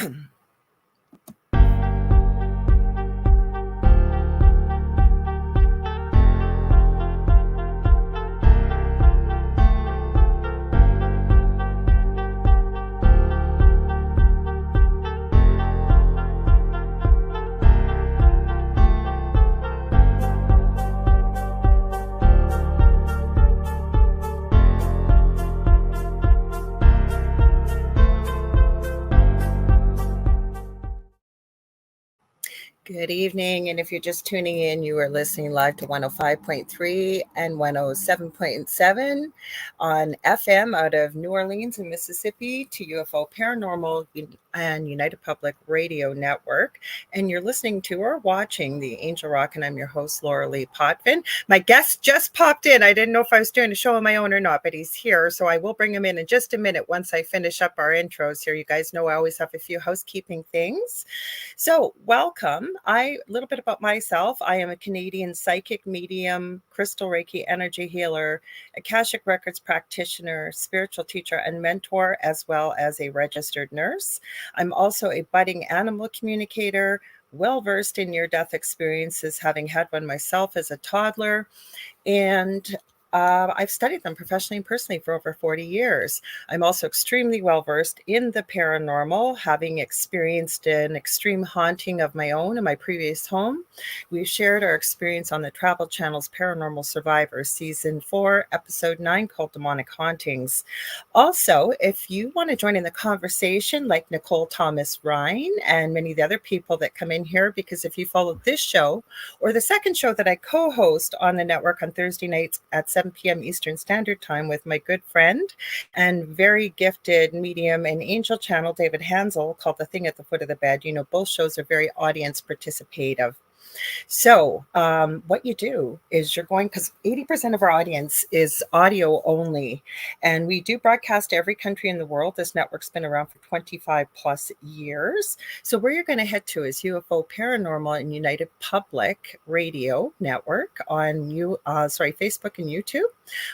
Good evening, and if you're just tuning in, you are listening live to 105.3 and 107.7 on FM out of New Orleans in Mississippi to UFO Paranormal and United Public Radio Network. And you're listening to or watching the Angel Rock, and I'm your host, Lorilei Potvin. My guest just popped in. I didn't know if I was doing a show on my own or not, but he's here, so I will bring him in just a minute once I finish up our intros here. You guys know I always have a few housekeeping things. So welcome. A little bit about myself. I am a Canadian psychic medium, crystal Reiki energy healer, Akashic Records practitioner, spiritual teacher and mentor, as well as a registered nurse. I'm also a budding animal communicator, well-versed in near-death experiences, having had one myself as a toddler. And I've studied them professionally and personally for over 40 years. I'm also extremely well-versed in the paranormal, having experienced an extreme haunting of my own in my previous home. We've shared our experience on the Travel Channel's Paranormal Survivors, Season 4, Episode 9, called Demonic Hauntings. Also, if you want to join in the conversation, like Nicole Thomas Ryan and many of the other people that come in here, because if you follow this show or the second show that I co-host on the network on Thursday nights at 7 p.m. Eastern Standard Time with my good friend and very gifted medium and angel channel, David Hansel, called The Thing at the Foot of the Bed. You know, both shows are very audience participative. So what you do is you're going, because 80% of our audience is audio only, and we do broadcast to every country in the world. This network's been around for 25 plus years. So where you're going to head to is UFO Paranormal and United Public Radio Network on Facebook and YouTube.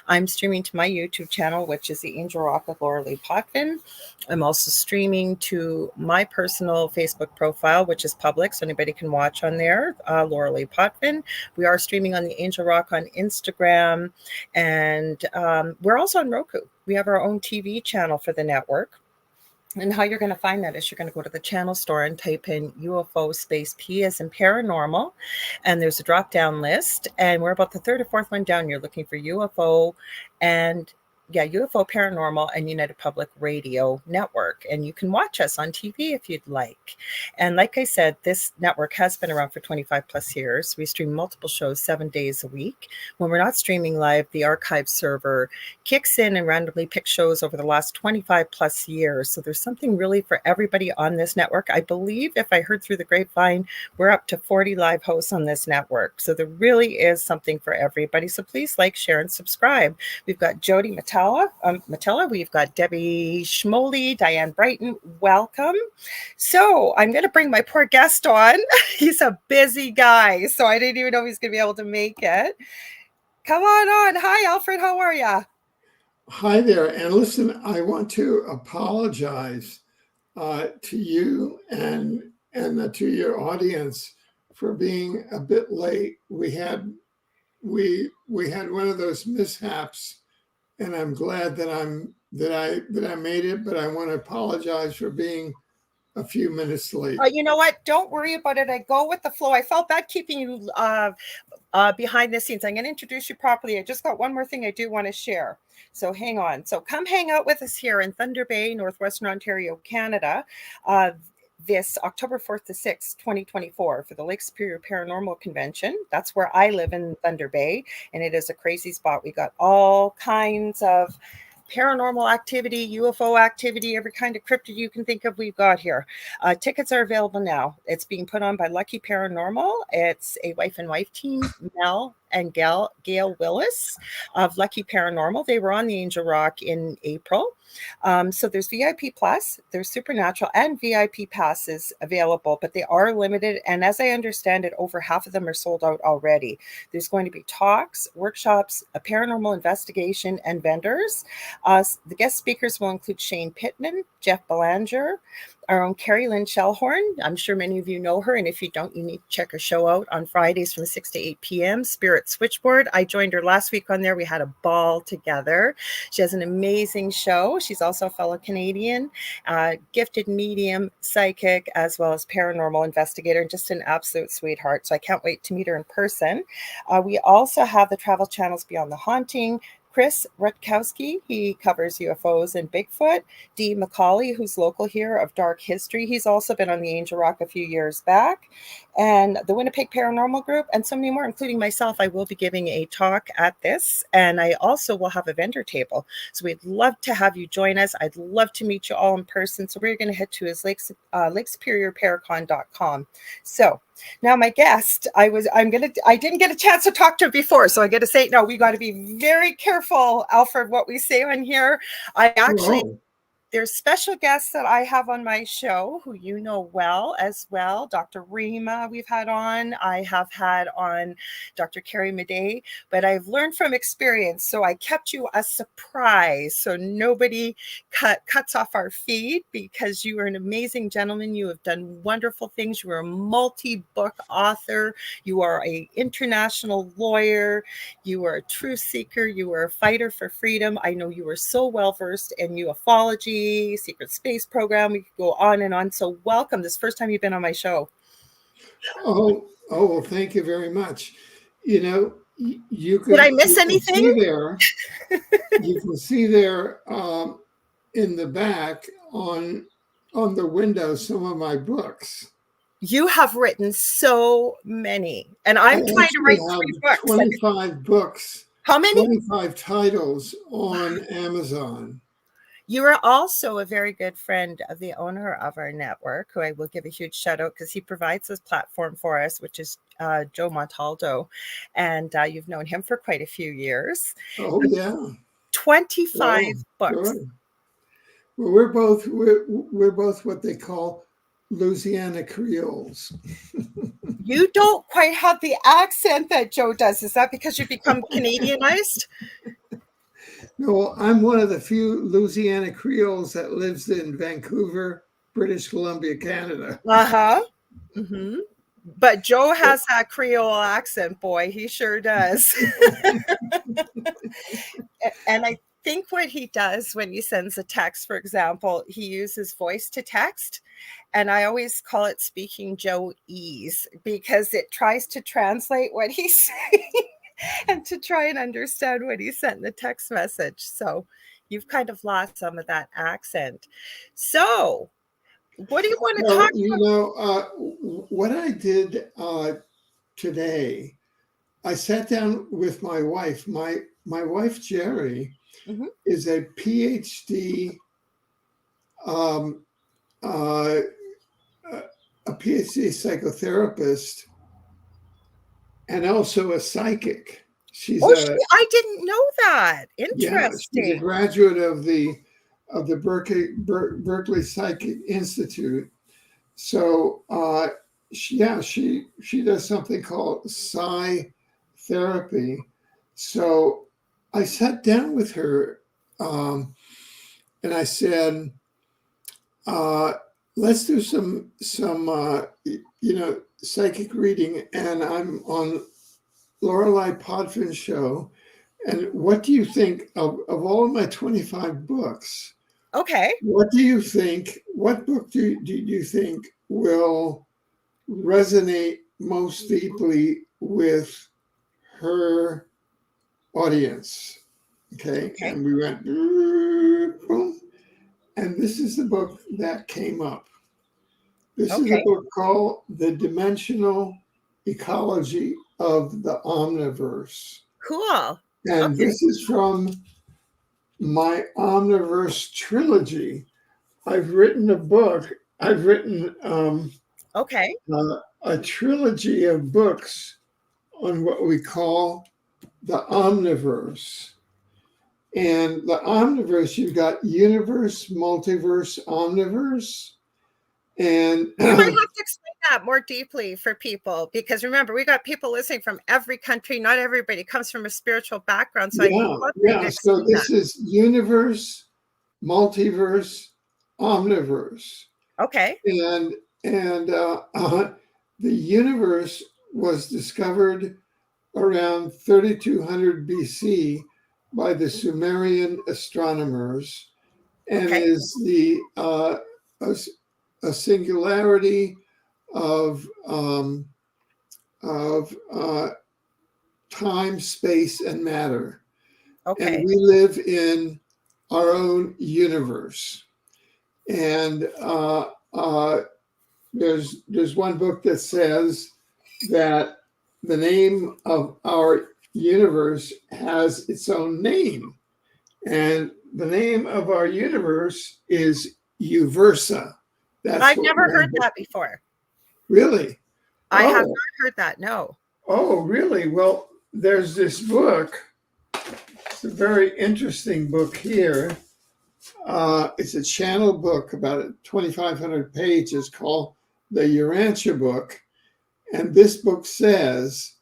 I'm streaming to my YouTube channel, which is the Angel Rock of Lorilei Potvin. I'm also streaming to my personal Facebook profile, which is public, so anybody can watch on there, Lorilei Potvin. We are streaming on the Angel Rock on Instagram, and we're also on Roku. We have our own TV channel for the network. And how you're going to find that is you're going to go to the channel store and type in UFO space P as in paranormal. And there's a drop down list. And we're about the third or fourth one down. You're looking for UFO Paranormal and United Public Radio Network. And you can watch us on TV if you'd like. And like I said, this network has been around for 25 plus years. We stream multiple shows 7 days a week. When we're not streaming live, the archive server kicks in and randomly picks shows over the last 25 plus years. So there's something really for everybody on this network. I believe, if I heard through the grapevine, we're up to 40 live hosts on this network. So there really is something for everybody. So please like, share, and subscribe. We've got Jody Matella. We've got Debbie Schmoley, Diane Brighton. Welcome. So I'm going to bring my poor guest on. He's a busy guy, so I didn't even know he was going to be able to make it. Come on. Hi, Alfred. How are you? Hi there. And listen, I want to apologize to you and to your audience for being a bit late. We had one of those mishaps. And I'm glad that I made it, but I want to apologize for being a few minutes late. You know what? Don't worry about it. I go with the flow. I felt bad keeping you behind the scenes. I'm going to introduce you properly. I just got one more thing I do want to share. So hang on. So come hang out with us here in Thunder Bay, Northwestern Ontario, Canada. This October 4th to 6th, 2024 for the Lake Superior Paranormal Convention. That's where I live in Thunder Bay, and it is a crazy spot. We got all kinds of paranormal activity, UFO activity, every kind of cryptid you can think of, we've got here. Tickets are available now. It's being put on by Lucky Paranormal. It's a wife and wife team, Mel and Gail Willis of Lucky Paranormal. They were on the Angel Rock in April. So there's VIP Plus, there's Supernatural and VIP passes available, but they are limited. And as I understand it, over half of them are sold out already. There's going to be talks, workshops, a paranormal investigation, and vendors. The guest speakers will include Shane Pittman, Jeff Belanger, our own Carrie Lynn Shellhorn. I'm sure many of you know her, and if you don't, you need to check her show out on Fridays from 6 to 8 p.m. Spirit Switchboard. I joined her last week on there. We had a ball together. She has an amazing show. She's also a fellow Canadian, gifted medium, psychic, as well as paranormal investigator, and just an absolute sweetheart. So I can't wait to meet her in person. We also have the Travel Channels Beyond the Haunting, Chris Rutkowski, he covers UFOs and Bigfoot. Dee McCauley, who's local here of Dark History. He's also been on the Angel Rock a few years back. And the Winnipeg Paranormal Group, and so many more, including myself. I will be giving a talk at this, and I also will have a vendor table. So we'd love to have you join us. I'd love to meet you all in person. So we're going to head to his Lake Superior Paracon.com. So now my guest, I didn't get a chance to talk to him before, so I got to say, no, we got to be very careful, Alfred, what we say on here. There's special guests that I have on my show who you know well as well. Dr. Rima, we've had on. I have had on Dr. Carrie Madej, but I've learned from experience. So I kept you a surprise. So nobody cuts off our feed, because you are an amazing gentleman. You have done wonderful things. You are a multi-book author. You are an international lawyer. You are a truth seeker. You are a fighter for freedom. I know you are so well-versed in ufology, secret space program. We could go on and on. So welcome. This is the first time you've been on my show. Well, thank you very much. You know, you could. Did I miss anything? You can see there in the back on the window some of my books. You have written so many, and I'm trying to write 3 books. 25 books. How many? 25 titles on Amazon. You are also a very good friend of the owner of our network, who I will give a huge shout out, because he provides this platform for us, which is Joe Montaldo. And you've known him for quite a few years. Oh, yeah. 25 books. Good. Well, we're both what they call Louisiana Creoles. You don't quite have the accent that Joe does. Is that because you've become Canadianized? No, I'm one of the few Louisiana Creoles that lives in Vancouver, British Columbia, Canada. Mm-hmm. But Joe has that Creole accent, boy. He sure does. And I think what he does when he sends a text, for example, he uses voice to text. And I always call it speaking Joe-ese, because it tries to translate what he's saying and to try and understand what he sent in the text message. So you've kind of lost some of that accent. So what do you want to talk about? You know, what I did today, I sat down with my wife. My wife, Jerry, is a PhD, a PhD psychotherapist, and also a psychic. I didn't know that. Interesting. Yeah, she's a graduate of the Berkeley Psychic Institute. So she does something called psi therapy. So I sat down with her and I said, let's do some psychic reading. And I'm on Lorilei Potvin show. And what do you think of all of my 25 books? Okay. What do you think? What book do you think will resonate most deeply with her audience? Okay. And we went boom. And this is the book that came up. This is a book called The Dimensional Ecology of the Omniverse. Cool. And this is from my Omniverse trilogy. I've written a book. I've written a trilogy of books on what we call the Omniverse. And the Omniverse, you've got universe, multiverse, omniverse. And you might have to explain that more deeply for people, because remember, we got people listening from every country. Not everybody comes from a spiritual background. So So this is universe, multiverse, omniverse. Okay. And the universe was discovered around 3200 BC by the Sumerian astronomers, and Okay. is a singularity of time, space, and matter. And Okay. we live in our own universe. And there's one book that says that the name of our universe has its own name. And the name of our universe is Uversa. That's I've what never heard that before. Really? I have Oh, not heard that. No. oh, really? Well, there's this book. It's a very interesting book here. It's a channel book, about 2,500 pages, called the Urantia book. And this book says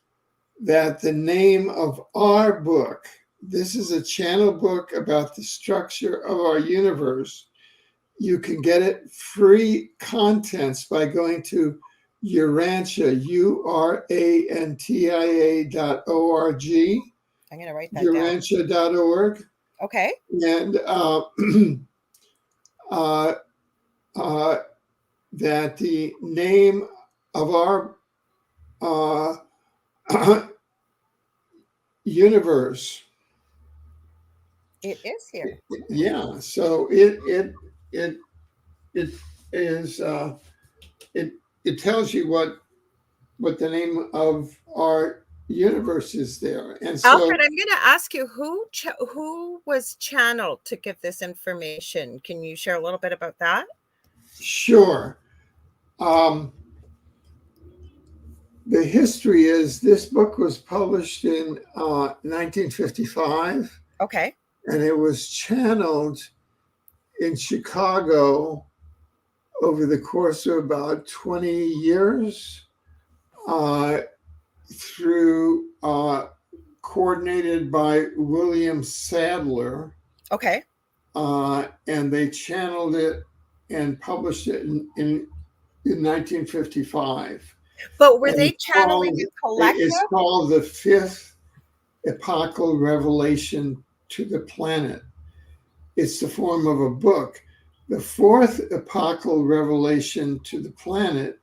that the name of our book, this is a channel book about the structure of our universe. You can get it free contents by going to Urantia, URANTIA.org, I'm going to write that down. Urantia.org. Okay. And that the name of our universe. It is here. Yeah, so it is it tells you what the name of our universe is there. And so, Alfred, I'm going to ask you who was channeled to give this information. Can you share a little bit about that? sure. The history is this book was published in 1955. Okay. And it was channeled in Chicago over the course of about 20 years through coordinated by William Sadler. Okay. And they channeled it and published it in 1955. But were And they channeling a collective? It's called the Fifth Epochal Revelation to the Planet. It's the form of a book. The fourth epochal revelation to the planet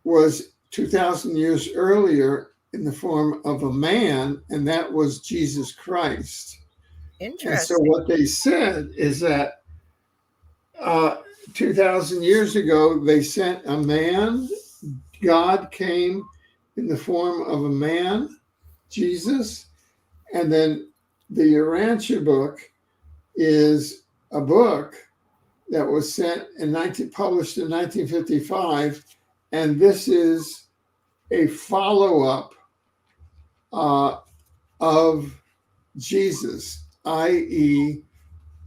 was 2,000 years earlier in the form of a man, and that was Jesus Christ. Interesting. And so what they said is that 2,000 years ago, they sent a man. God came in the form of a man, Jesus, and then the Urantia book is a book that was published in 1955, and this is a follow-up of Jesus, i.e.,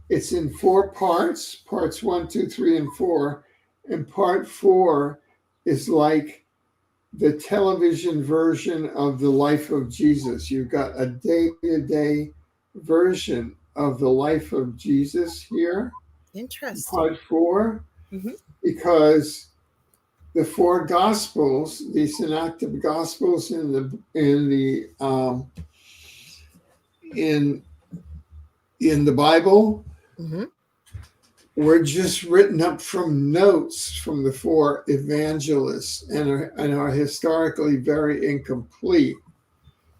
it's in 4 parts, parts 1, 2, 3, and 4, and part 4 is like the television version of the life of Jesus. You've got a day-to-day version of the life of Jesus here. Interesting. Part 4, mm-hmm. Because the 4 Gospels, the synoptic Gospels in the Bible, mm-hmm. were just written up from notes from the 4 evangelists and are historically very incomplete.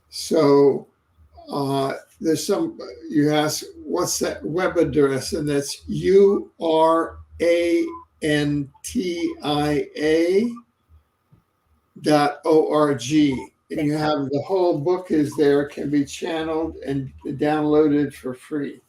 So there's you ask, what's that web address? And that's URANTIA.org. And you have the whole book is there, can be channeled and downloaded for free.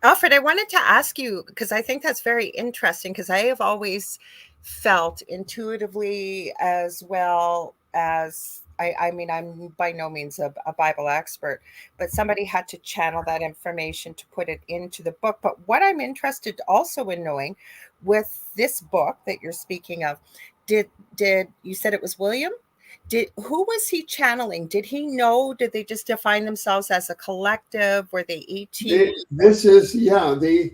Alfred, I wanted to ask you, because I think that's very interesting, because I have always felt intuitively, as well as, I mean, I'm by no means a Bible expert, but somebody had to channel that information to put it into the book. But what I'm interested also in knowing with this book that you're speaking of, did you said it was William? Who was he channeling? Did he know? Did they just define themselves as a collective? Were they 18? This is the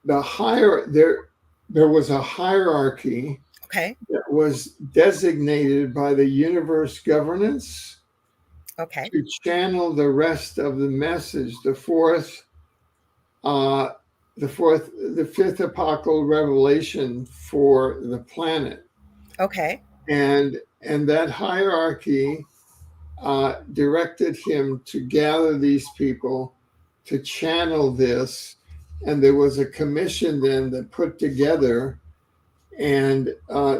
higher there. there was a hierarchy Okay. that was designated by the universe governance Okay. to channel the rest of the message, uh, the fifth apocalyptic revelation for the planet, Okay. and that hierarchy directed him to gather these people to channel this, and there was a commission then that put together, and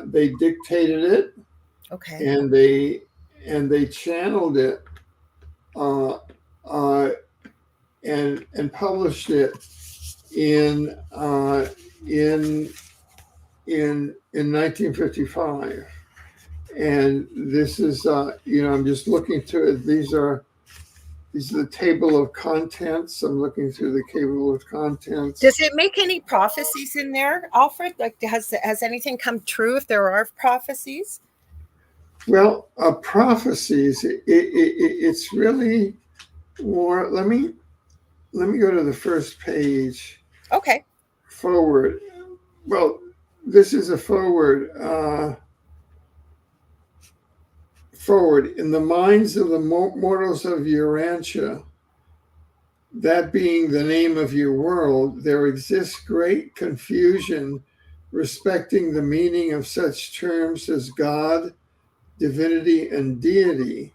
they dictated it, Okay. and they channeled it, uh, uh, and published it in in 1955. And this is I'm just looking through it. These are the table of contents. I'm looking through the table of contents. Does it make any prophecies in there, Alfred? Like, has anything come true if there are prophecies? Well, prophecies. It's really more. Let me go to the first page. Okay. Forward. Well, this is a forward. Forward. In the minds of the mortals of Urantia, that being the name of your world, there exists great confusion respecting the meaning of such terms as God, divinity, and deity.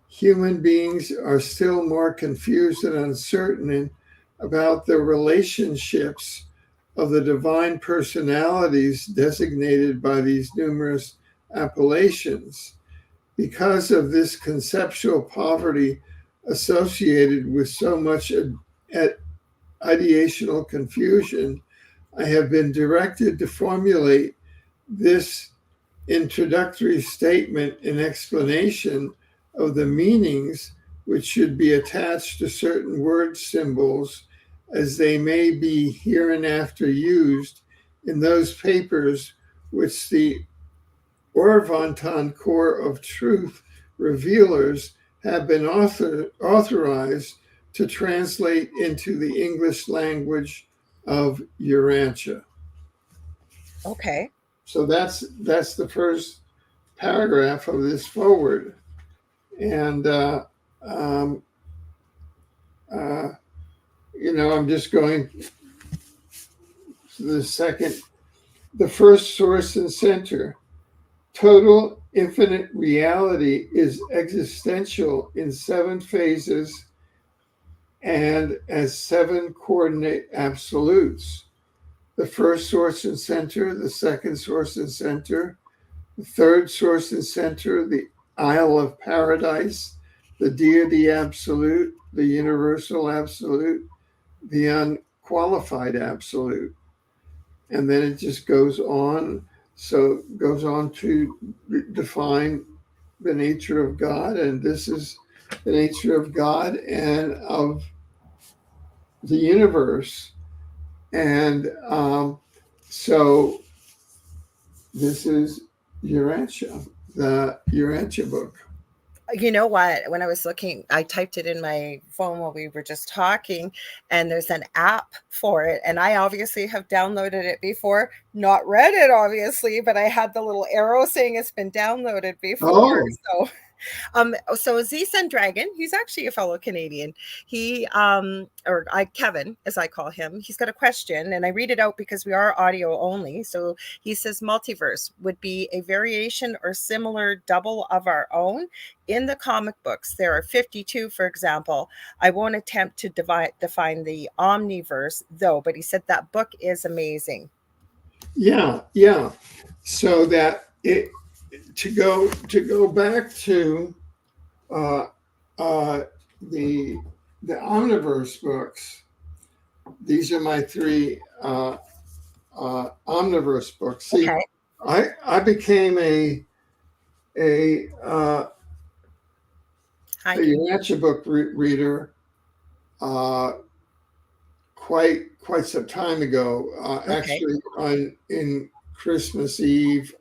Human beings are still more confused and uncertain about the relationships of the divine personalities designated by these numerous appellations. Because of this conceptual poverty associated with so much ideational confusion, I have been directed to formulate this introductory statement in explanation of the meanings which should be attached to certain word symbols, as they may be hereinafter used in those papers which the Orvanton Corps of Truth revealers have been authorized to translate into the English language of Urantia. Okay. So that's the first paragraph of this forward, and I'm just going to the first source and center. Total infinite reality is existential in 7 phases and as 7 coordinate absolutes. The first source and center, the second source and center, the third source and center, the Isle of Paradise, the deity absolute, the universal absolute, the unqualified absolute. And then it just goes on. So it goes on to define the nature of God. And this is the nature of God and of the universe. And so this is Urantia, the Urantia book. You know what? When I was looking, I typed it in my phone while we were just talking, and there's an app for it. And I obviously have downloaded it before, not read it, obviously, but I had the little arrow saying it's been downloaded before. Oh. So Zson Dragon, he's actually a fellow Canadian. He Kevin, as I call him, he's got a question, and I read it out because we are audio only. So he says, multiverse would be a variation or similar double of our own. In the comic books, there are 52, for example. I won't attempt to define the Omniverse, though, but he said that book is amazing. Yeah. So that it to go back to the Omniverse books. These are my 3 Omniverse books. See, Okay. I became a Urantia book reader quite some time ago. Actually, in Christmas Eve,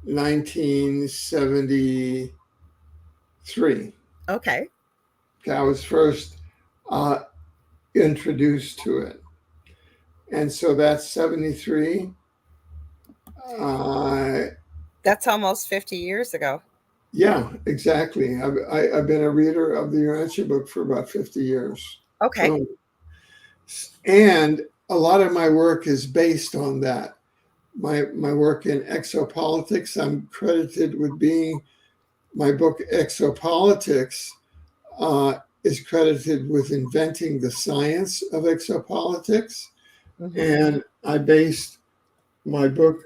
1973. Okay. I was first introduced to it, And so that's 73. That's almost 50 years ago. Yeah, exactly. I've been a reader of the Urantia book for about 50 years. Okay. So, and a lot of my work is based on that. My work in exopolitics, I'm credited with being, my book Exopolitics is credited with inventing the science of exopolitics. Mm-hmm. And I based my book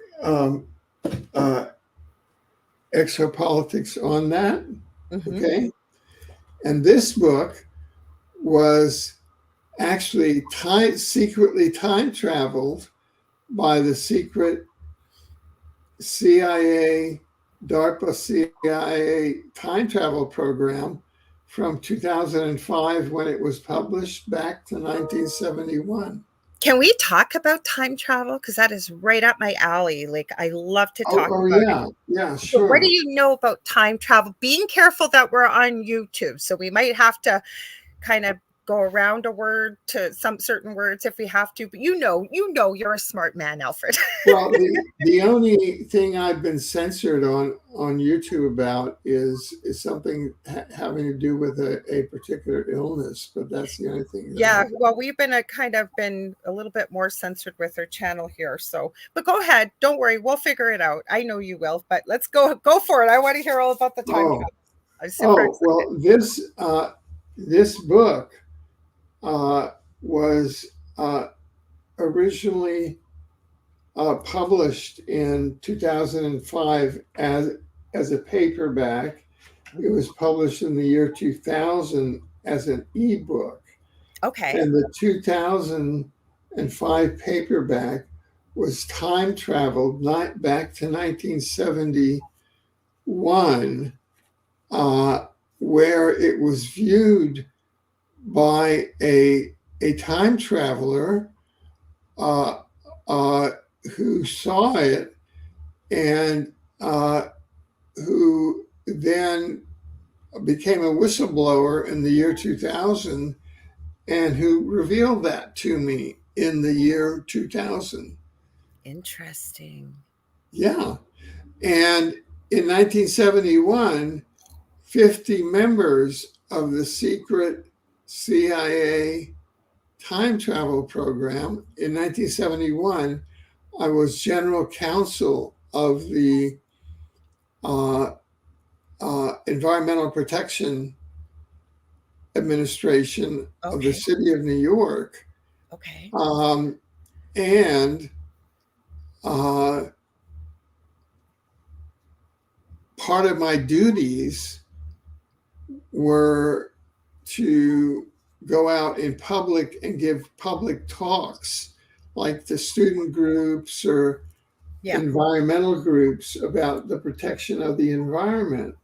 Exopolitics on that. Mm-hmm. Okay. And this book was actually secretly time traveled by the secret CIA, DARPA CIA time travel program from 2005 when it was published back to 1971. Can we talk about time travel? Because that is right up my alley. Like, I love to talk about yeah. it. Yeah, So what do sure. you know about time travel? Being careful that we're on YouTube. So we might have to kind of go around a word to some certain words if we have to. But you know, you're a smart man, Alfred. Well, the only thing I've been censored on YouTube about is something having to do with a particular illness, but that's the only thing. Yeah, well, we've been been a little bit more censored with our channel here. So, but go ahead, don't worry, we'll figure it out. I know you will, but let's go for it. I want to hear all about the time travel. I'm super excited. Well, this book was originally published in 2005 as a paperback. It was published in the year 2000 as an ebook. Okay. And the 2005 paperback was time traveled back to 1971, where it was viewed by a time traveler who saw it and who then became a whistleblower in the year 2000 and who revealed that to me in the year 2000. Interesting. Yeah. And in 1971, 50 members of the secret CIA time travel program. In 1971, I was general counsel of the Environmental Protection Administration of the city of New York. Okay. And part of my duties were to go out in public and give public talks like the student groups or environmental groups about the protection of the environment.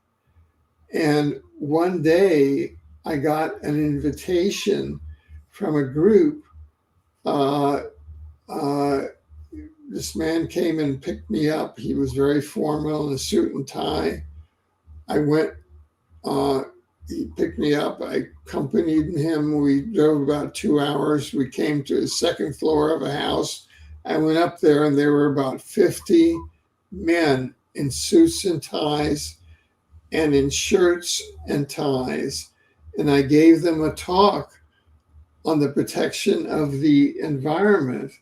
And one day I got an invitation from a group. This man came and picked me up. He was very formal in a suit and tie. I went, he picked me up. I accompanied him. We drove about 2 hours. We came to the second floor of a house. I went up there and there were about 50 men in suits and ties and in shirts and ties. And I gave them a talk on the protection of the environment.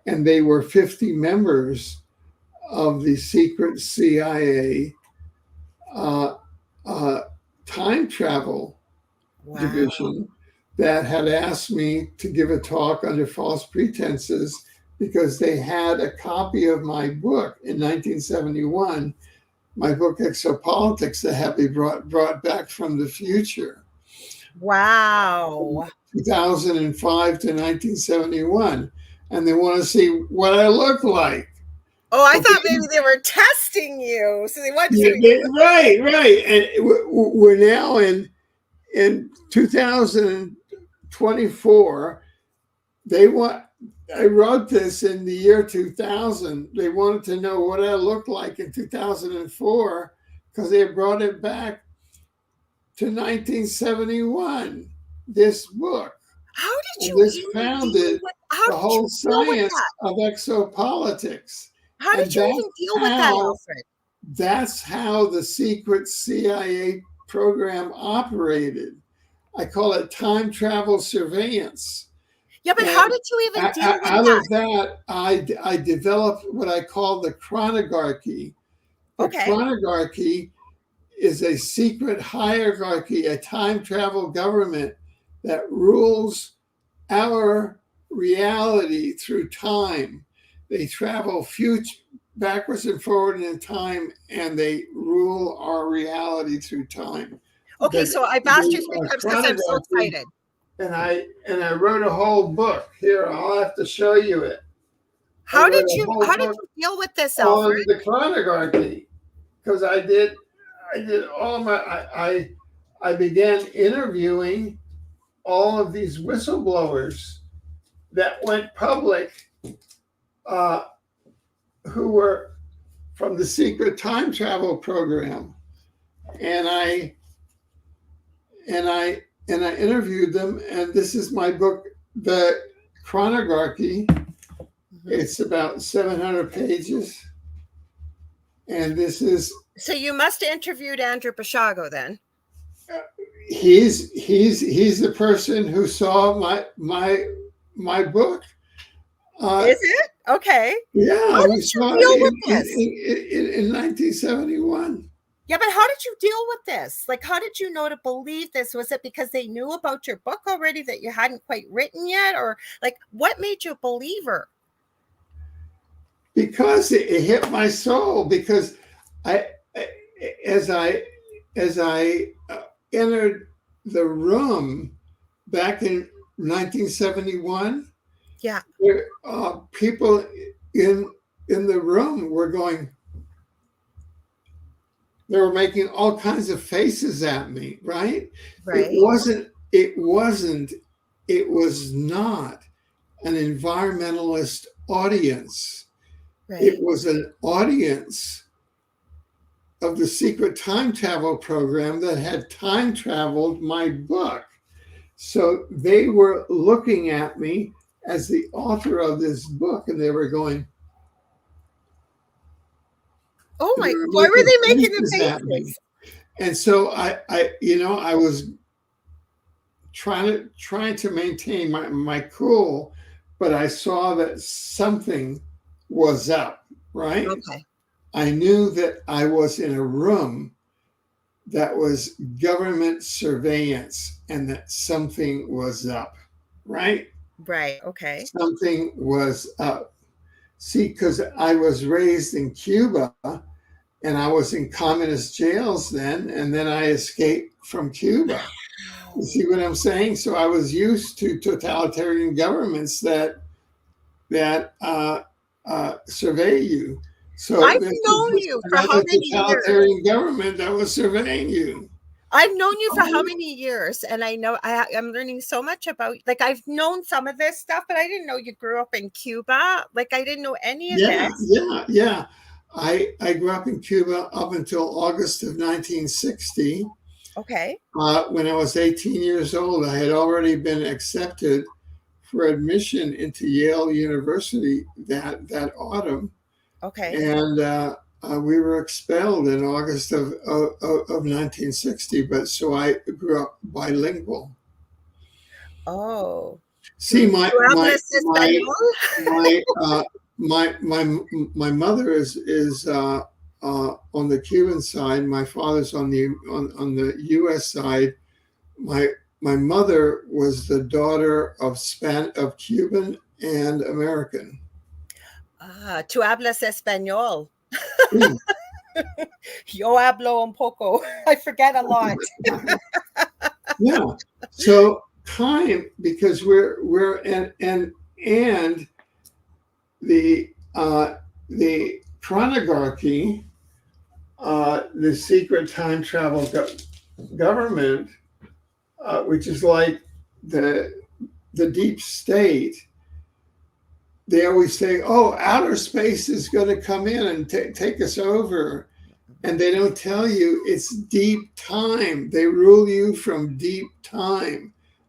And they were 50 members of the secret CIA time travel division that had asked me to give a talk under false pretenses because they had a copy of my book in 1971, my book Exopolitics, that had been brought back from the future. Wow. 2005 to 1971. And they want to see what I look like. Oh, I thought maybe they were testing you. So they wanted to see. Right. And we're now in 2024. I wrote this in the year 2000. They wanted to know what I looked like in 2004 because they brought it back to 1971, this book. How did And you this even deal founded with? How the did you whole deal with science that? of exopolitics. How did And you even deal with that, Alfred? that's how the secret CIA program operated. I call it time travel surveillance. Yeah, but how And did you even deal with out that? of that, I developed what I call the chronarchy. The Okay. chronarchy is a secret hierarchy, a time travel government that rules our reality through time. They travel backwards and forward in time, and they rule our reality through time. Okay, so I've asked you 3 times because I'm so Chronography, excited. and I wrote a whole book. Here, I'll have to show you it. I How wrote did a you whole how did book you deal with this, on Alfred? the chronarchy because I did all my I began interviewing all of these whistleblowers that went public uh, who were from the secret time travel program, and I interviewed them. And this is my book, The Chronarchy. It's about 700 pages, and this is So you must have interviewed Andrew Bashago then. he's the person who saw my book. Is it? Okay. Yeah, How we did you saw deal with it this? in 1971. Yeah, but how did you deal with this? Like, how did you know to believe this? Was it because they knew about your book already that you hadn't quite written yet? Or like, what made you a believer? Because it hit my soul. Because I, as I entered the room back in 1971, Yeah. people in the room were going. They were making all kinds of faces at me. Right? Right. It was not an environmentalist audience. Right. It was an audience of the secret time travel program that had time traveled my book. So they were looking at me as the author of this book, and they were going, Oh they my, were why were making they making the faces at me. faces? And so I was trying to maintain my cool, but I saw that something was up, right? Okay. I knew that I was in a room that was government surveillance and that something was up, right? Right. Okay. Something was up. See, because I was raised in Cuba and I was in communist jails then, and then I escaped from Cuba. You see what I'm saying? So I was used to totalitarian governments that survey you. So I've this is known just you for how another many years? totalitarian government that was surveying you. I've known you for how many years? And I know I'm learning so much about, like, I've known some of this stuff, but I didn't know you grew up in Cuba. Like, I didn't know any of this. Yeah. I grew up in Cuba up until August of 1960. Okay. When I was 18 years old, I had already been accepted for admission into Yale University that autumn. Okay. And we were expelled in August of 1960. But so I grew up bilingual. Oh. See, ¿Tú hablas español? my mother is on the Cuban side. My father's on the U.S. side. My mother was the daughter of Cuban and American. ¿Tú hablas español? Sí. Yo hablo un poco. I forget a lot. Yeah. So time, because we're and the chronarchy, the secret time travel government, which is like the deep state. They always say, "Oh, outer space is going to come in and take us over," and they don't tell you it's deep time. They rule you from deep time.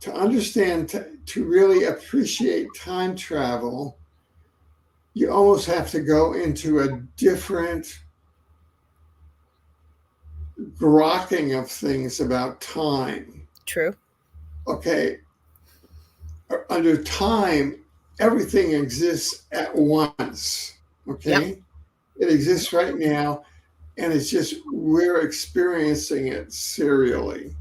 to understand, to really appreciate time travel, you almost have to go into a different grokking of things about time. True. Okay. Under time, everything exists at once. Okay. Yep. It exists right now, and it's just we're experiencing it serially.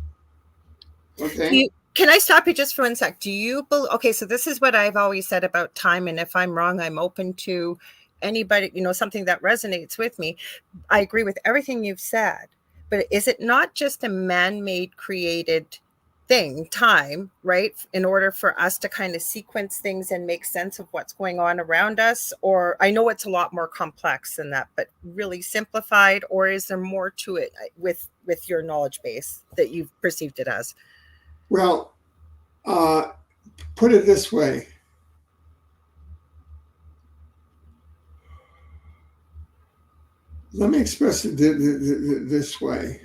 Okay. Can I stop you just for 1 sec? Do you believe? Okay, so this is what I've always said about time, and if I'm wrong, I'm open to anybody, something that resonates with me. I agree with everything you've said, but is it not just a man-made created thing, time, right? In order for us to kind of sequence things and make sense of what's going on around us? Or I know it's a lot more complex than that, but really simplified, or is there more to it with your knowledge base that you've perceived it as? Well, put it this way. Let me express it this way.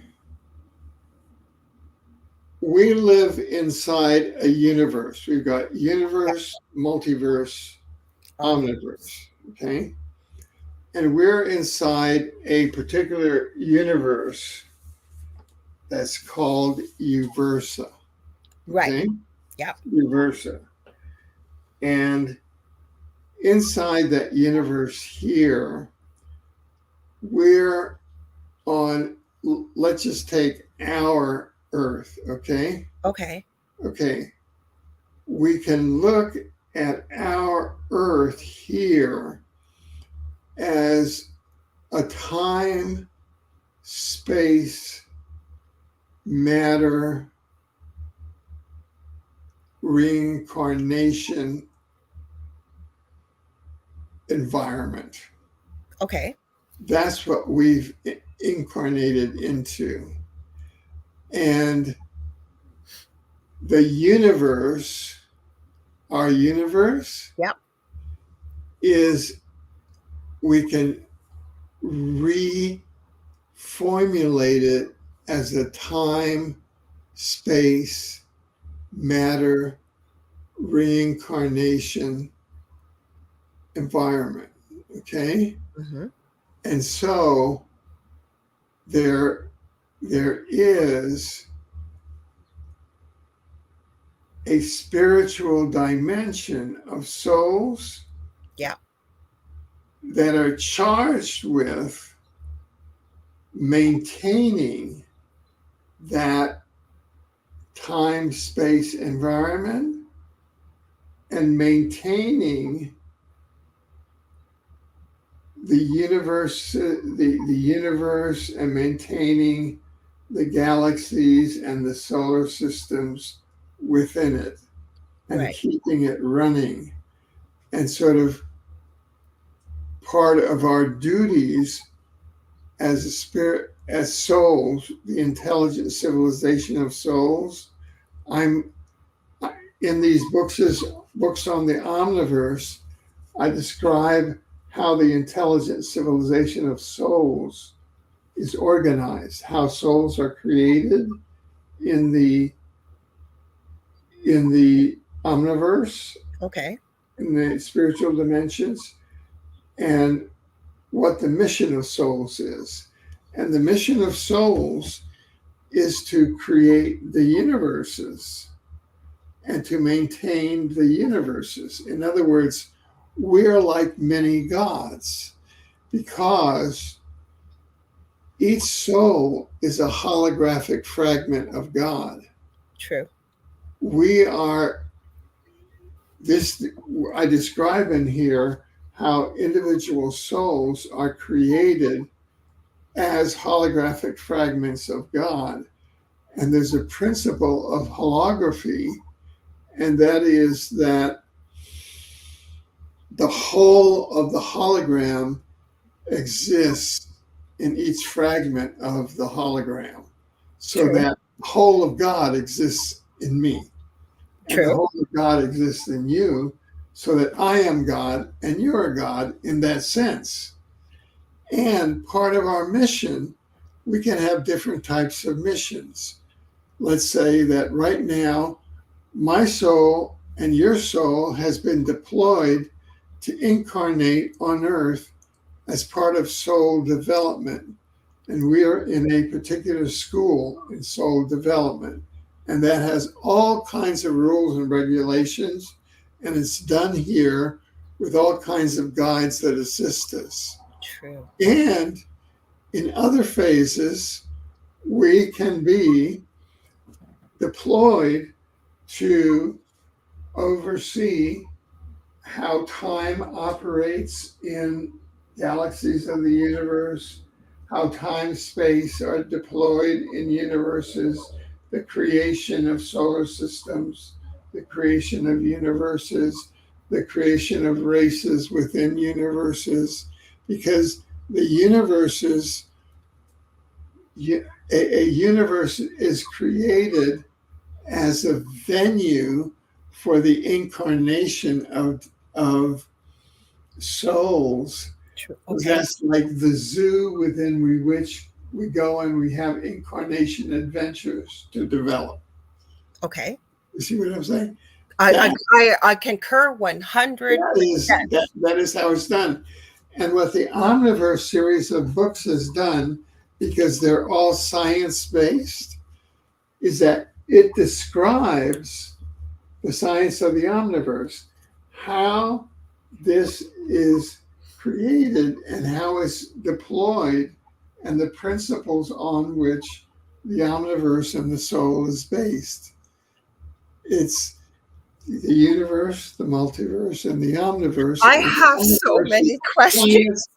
We live inside a universe. We've got universe, multiverse, omniverse, okay? And we're inside a particular universe that's called Uversa. Okay? Right. Yeah. Uversa. And inside that universe here, we're on, let's just take our Earth, okay? Okay. Okay. We can look at our Earth here as a time, space, matter, reincarnation environment. Okay. That's what we've incarnated into. And the universe, our universe, yep, is, we can reformulate it as a time, space, matter, reincarnation environment. Okay? Mm-hmm. And so there is a spiritual dimension of souls, yeah, that are charged with maintaining that time, space environment and maintaining the universe, the universe, and maintaining the galaxies and the solar systems within it, and right, keeping it running. And sort of part of our duties as a spirit, as souls, the intelligent civilization of souls. I'm in these books on the Omniverse, I describe how the intelligent civilization of souls is organized, how souls are created in the Omniverse, okay, in the spiritual dimensions, and what the mission of souls is. And the mission of souls is to create the universes and to maintain the universes. In other words, we're like many gods because each soul is a holographic fragment of God. true. We are this, I describe in here how individual souls are created as holographic fragments of God. And there's a principle of holography, and that is that the whole of the hologram exists in each fragment of the hologram, so True. that the whole of God exists in me. And True. the whole of God exists in you, so that I am God and you're God in that sense. And part of our mission, we can have different types of missions. Let's say that right now my soul and your soul has been deployed to incarnate on earth as part of soul development. And we are in a particular school in soul development. And that has all kinds of rules and regulations. And it's done here with all kinds of guides that assist us. True. And in other phases, we can be deployed to oversee how time operates in galaxies of the universe, how time space are deployed in universes, the creation of solar systems, the creation of universes, the creation of races within universes, because the universes, a universe is created as a venue for the incarnation of souls. True. Okay. That's like the zoo within which we go and we have incarnation adventures to develop. Okay. You see what I'm saying? I concur 100%. That is how it's done. And what the Omniverse series of books has done, because they're all science-based, is that it describes the science of the Omniverse, how this is created and how it's deployed, and the principles on which the Omniverse and the soul is based. It's the universe, the multiverse, and the Omniverse. I have so many questions.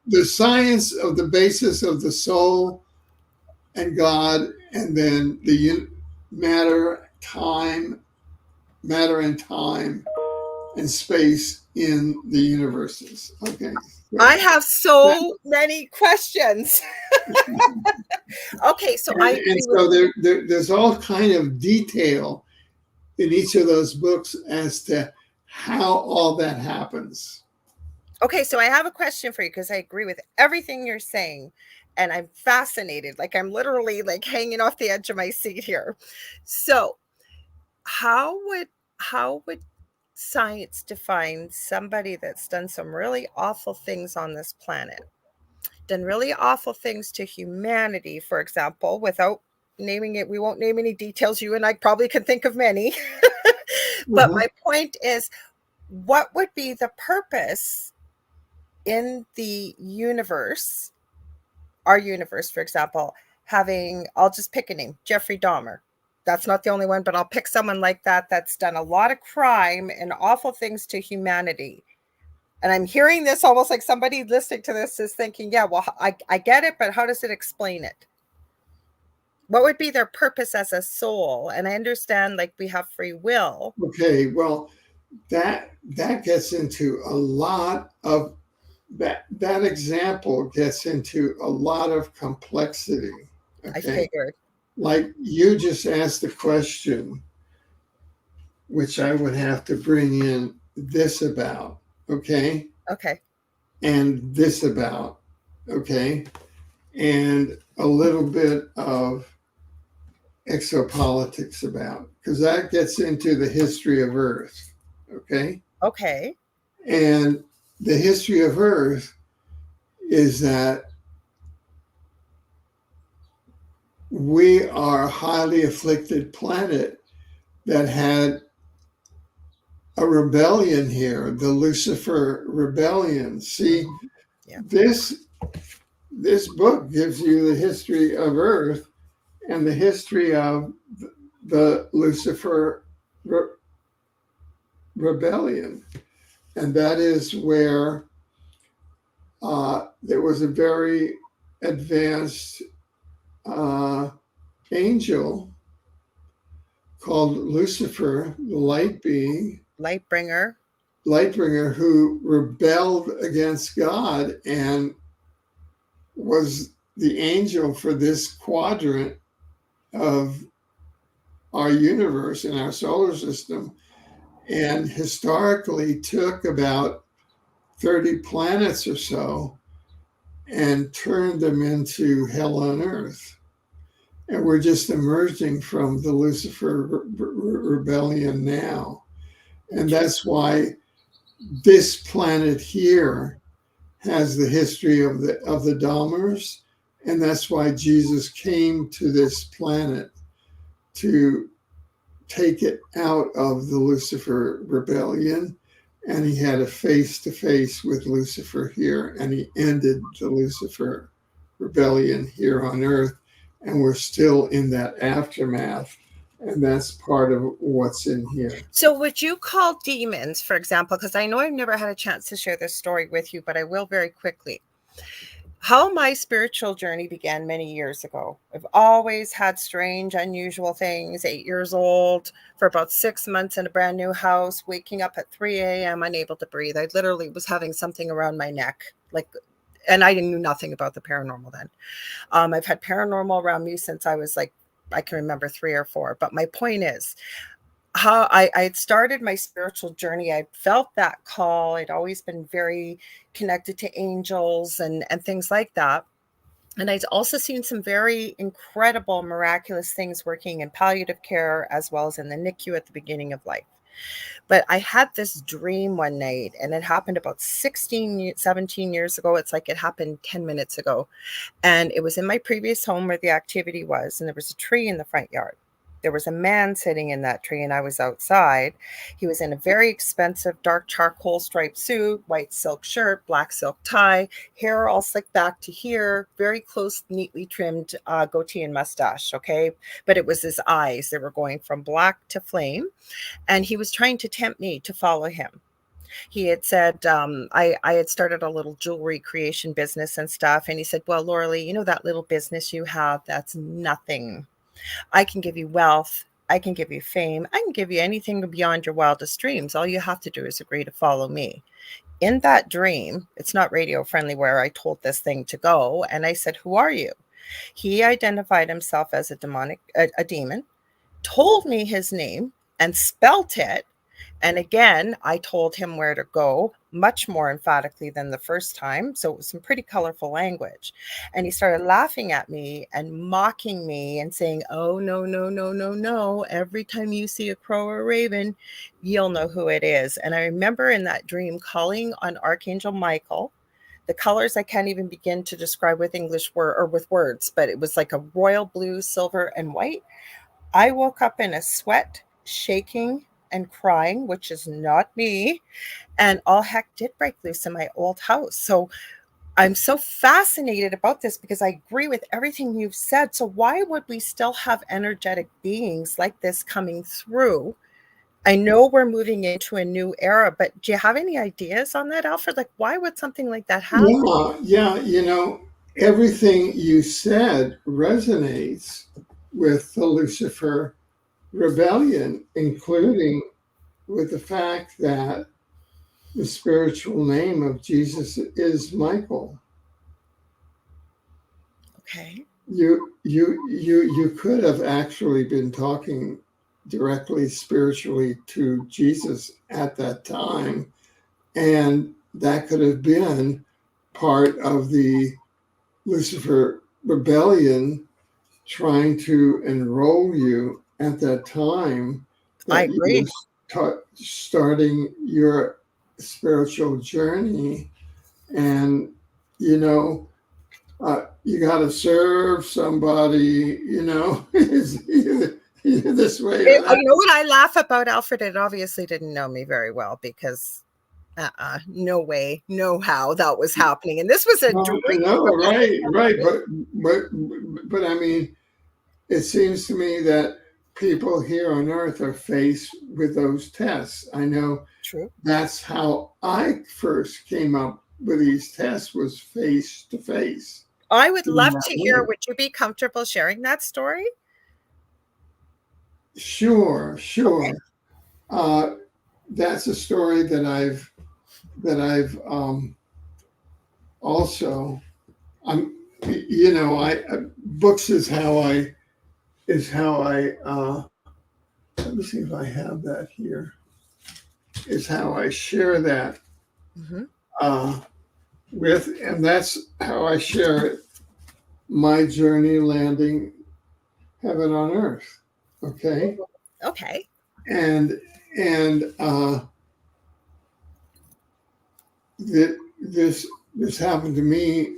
The science of the basis of the soul and God, and then the matter and time and space in the universes. Okay. I have so many questions. Okay, so there's all kind of detail in each of those books as to how all that happens. Okay, so I have a question for you, because I agree with everything you're saying, and I'm fascinated. Like, I'm literally like hanging off the edge of my seat here. So how would science define somebody that's done some really awful things on this planet, done really awful things to humanity, for example, without naming it? We won't name any details. You and I probably can think of many. But my point is, what would be the purpose in the universe, our universe, for example, having, I'll just pick a name, Jeffrey Dahmer. That's not the only one, but I'll pick someone like that that's done a lot of crime and awful things to humanity. And I'm hearing this almost like somebody listening to this is thinking, yeah, well, I get it, but how does it explain it? What would be their purpose as a soul? And I understand, like, we have free will. Okay, well, that gets into a lot of that example gets into a lot of complexity. Okay? I figured. Like, you just asked the question, which I would have to bring in this about, okay? Okay. And this about, okay? And a little bit of exopolitics about, because that gets into the history of Earth, okay? Okay. And the history of Earth is that we are a highly afflicted planet that had a rebellion here, the Lucifer rebellion. See, this book gives you the history of Earth and the history of the Lucifer rebellion. And that is where there was a very advanced angel called Lucifer, the light being. Lightbringer, who rebelled against God and was the angel for this quadrant of our universe and our solar system, and historically took about 30 planets or so and turned them into hell on earth. And we're just emerging from the Lucifer rebellion now. And that's why this planet here has the history of the Dahmers. And that's why Jesus came to this planet to take it out of the Lucifer rebellion. And he had a face-to-face with Lucifer here, and he ended the Lucifer rebellion here on Earth. And we're still in that aftermath. And that's part of what's in here. So would you call demons, for example, because I know I've never had a chance to share this story with you, but I will very quickly. How my spiritual journey began many years ago. I've always had strange, unusual things. 8 years old, for about 6 months in a brand new house, waking up at 3 a.m. unable to breathe. I literally was having something around my neck, and I knew nothing about the paranormal then. I've had paranormal around me since I was I can remember 3 or 4. But my point is, how I had started my spiritual journey. I felt that call. I'd always been very connected to angels and things like that. And I'd also seen some very incredible, miraculous things working in palliative care as well as in the NICU at the beginning of life. But I had this dream one night, and it happened about 17 years ago. It's like it happened 10 minutes ago. And it was in my previous home where the activity was, and there was a tree in the front yard. There was a man sitting in that tree, and I was outside. He was in a very expensive dark charcoal striped suit, white silk shirt, black silk tie, hair all slicked back to here, very close, neatly trimmed goatee and mustache, okay? But it was his eyes. They were going from black to flame, and he was trying to tempt me to follow him. He had said, I had started a little jewelry creation business and stuff, and he said, well, Lorilei, you know that little business you have, that's nothing. I can give you wealth. I can give you fame. I can give you anything beyond your wildest dreams. All you have to do is agree to follow me. In that dream, it's not radio friendly where I told this thing to go. And I said, who are you? He identified himself as a demon, told me his name and spelt it. And again, I told him where to go, much more emphatically than the first time. So it was some pretty colorful language. And he started laughing at me and mocking me and saying, oh, no, no, no, no, no. Every time you see a crow or a raven, you'll know who it is. And I remember in that dream calling on Archangel Michael. The colors I can't even begin to describe with English or with words, but it was like a royal blue, silver, and white. I woke up in a sweat, shaking, and crying, which is not me. And all heck did break loose in my old house. So I'm so fascinated about this because I agree with everything you've said. So why would we still have energetic beings like this coming through? I know we're moving into a new era, but do you have any ideas on that, Alfred? Like, why would something like that happen? Yeah. Everything you said resonates with the Lucifer rebellion, including with the fact that the spiritual name of Jesus is Michael. Okay. You could have actually been talking directly spiritually to Jesus at that time, and that could have been part of the Lucifer rebellion trying to enroll you at that time that I agree. you were starting your spiritual journey. And you got to serve somebody, this way or that. You know what I laugh about, Alfred? It obviously didn't know me very well because no way, no how that was happening. And this was a dream. No, right. But I mean, it seems to me that people here on Earth are faced with those tests. I know. True. That's how I first came up with these tests, was face to face. I would love to hear. Would you be comfortable sharing that story? Sure. Okay. That's a story that I've also, books is how I let me see if I have that here, is how I share that with, and that's how I share it. My journey landing heaven on earth. Okay. Okay. And this happened to me.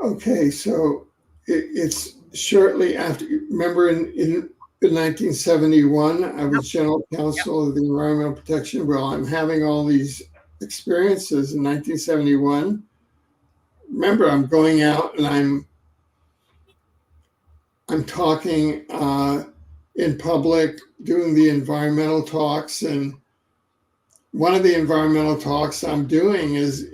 Okay, so it's shortly after. Remember, in 1971, I was general counsel of the Environmental Protection. Well, I'm having all these experiences in 1971. Remember, I'm going out and I'm talking in public, doing the environmental talks, and one of the environmental talks I'm doing is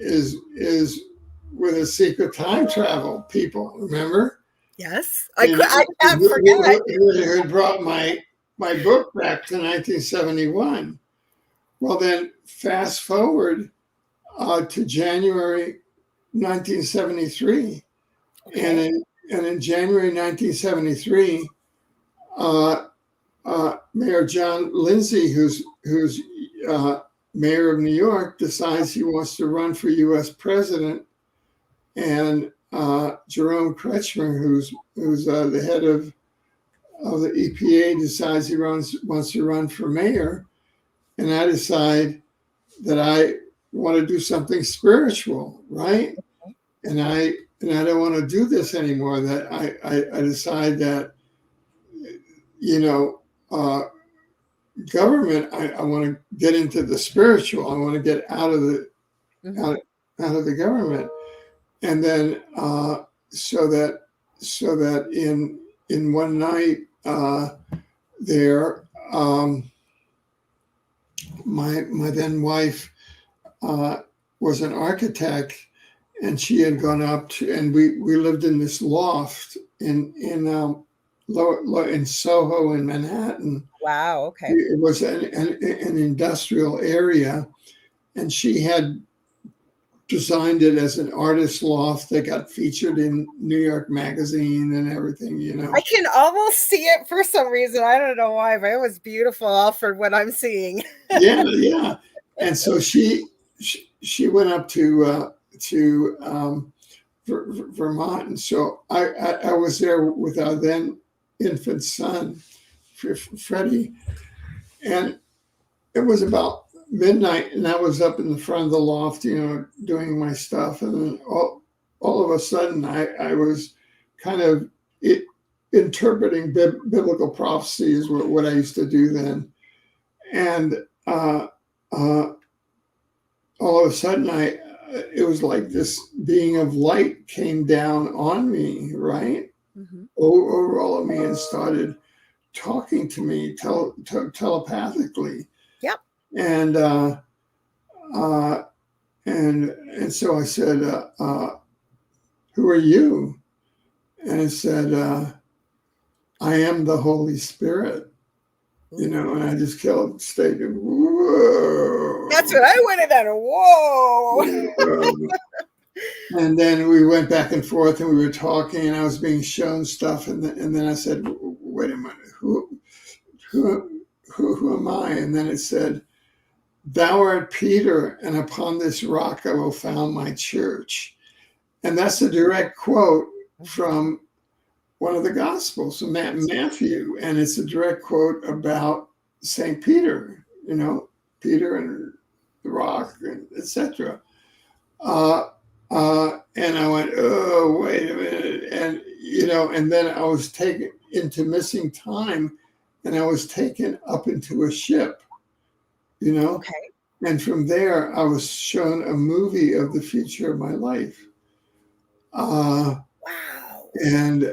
with a secret time travel people. Remember? Yes, I can't forget. Who brought my book back to 1971. Well, then fast forward to January 1973, Okay. and in January 1973, Mayor John Lindsay, who's mayor of New York, decides he wants to run for U.S. president, and Jerome Kretschmer, who's the head of the EPA, decides he wants to run for mayor, and I decide that I want to do something spiritual, right? And I don't want to do this anymore. That I decide that, you know, government. I want to get into the spiritual. I want to get out of the out of the government, and then so that in one night there, my then wife was an architect, and she had gone up to, and we lived in this loft in Soho in Manhattan. Wow. Okay. It was an industrial area, and she had designed it as an artist loft that got featured in New York Magazine and everything, you know. I can almost see it for some reason. I don't know why, but it was beautiful, Alfred, what I'm seeing. Yeah. And so she went up to Vermont, and so I was there with our then infant son, Freddie, and it was about midnight, and I was up in the front of the loft, you know, doing my stuff, and then all of a sudden I was kind of interpreting biblical prophecy is what I used to do then, and all of a sudden it was like this being of light came down on me, right, over all of me, and started talking to me telepathically. Yep. And so I said, who are you? And it said, I am the Holy Spirit, you know, and I just stayed, whoa. That's what I went in at. Whoa. And then we went back and forth, and we were talking, and I was being shown stuff. And then I said, wait a minute, who am I? And then it said, thou art Peter, and upon this rock I will found my church. And that's a direct quote from one of the Gospels, Matthew. And it's a direct quote about St. Peter, you know, Peter and the rock, etc. And I went, oh, wait a minute. And, you know, and then I was taken into missing time, and I was taken up into a ship, you know. Okay. And from there, I was shown a movie of the future of my life. Wow. And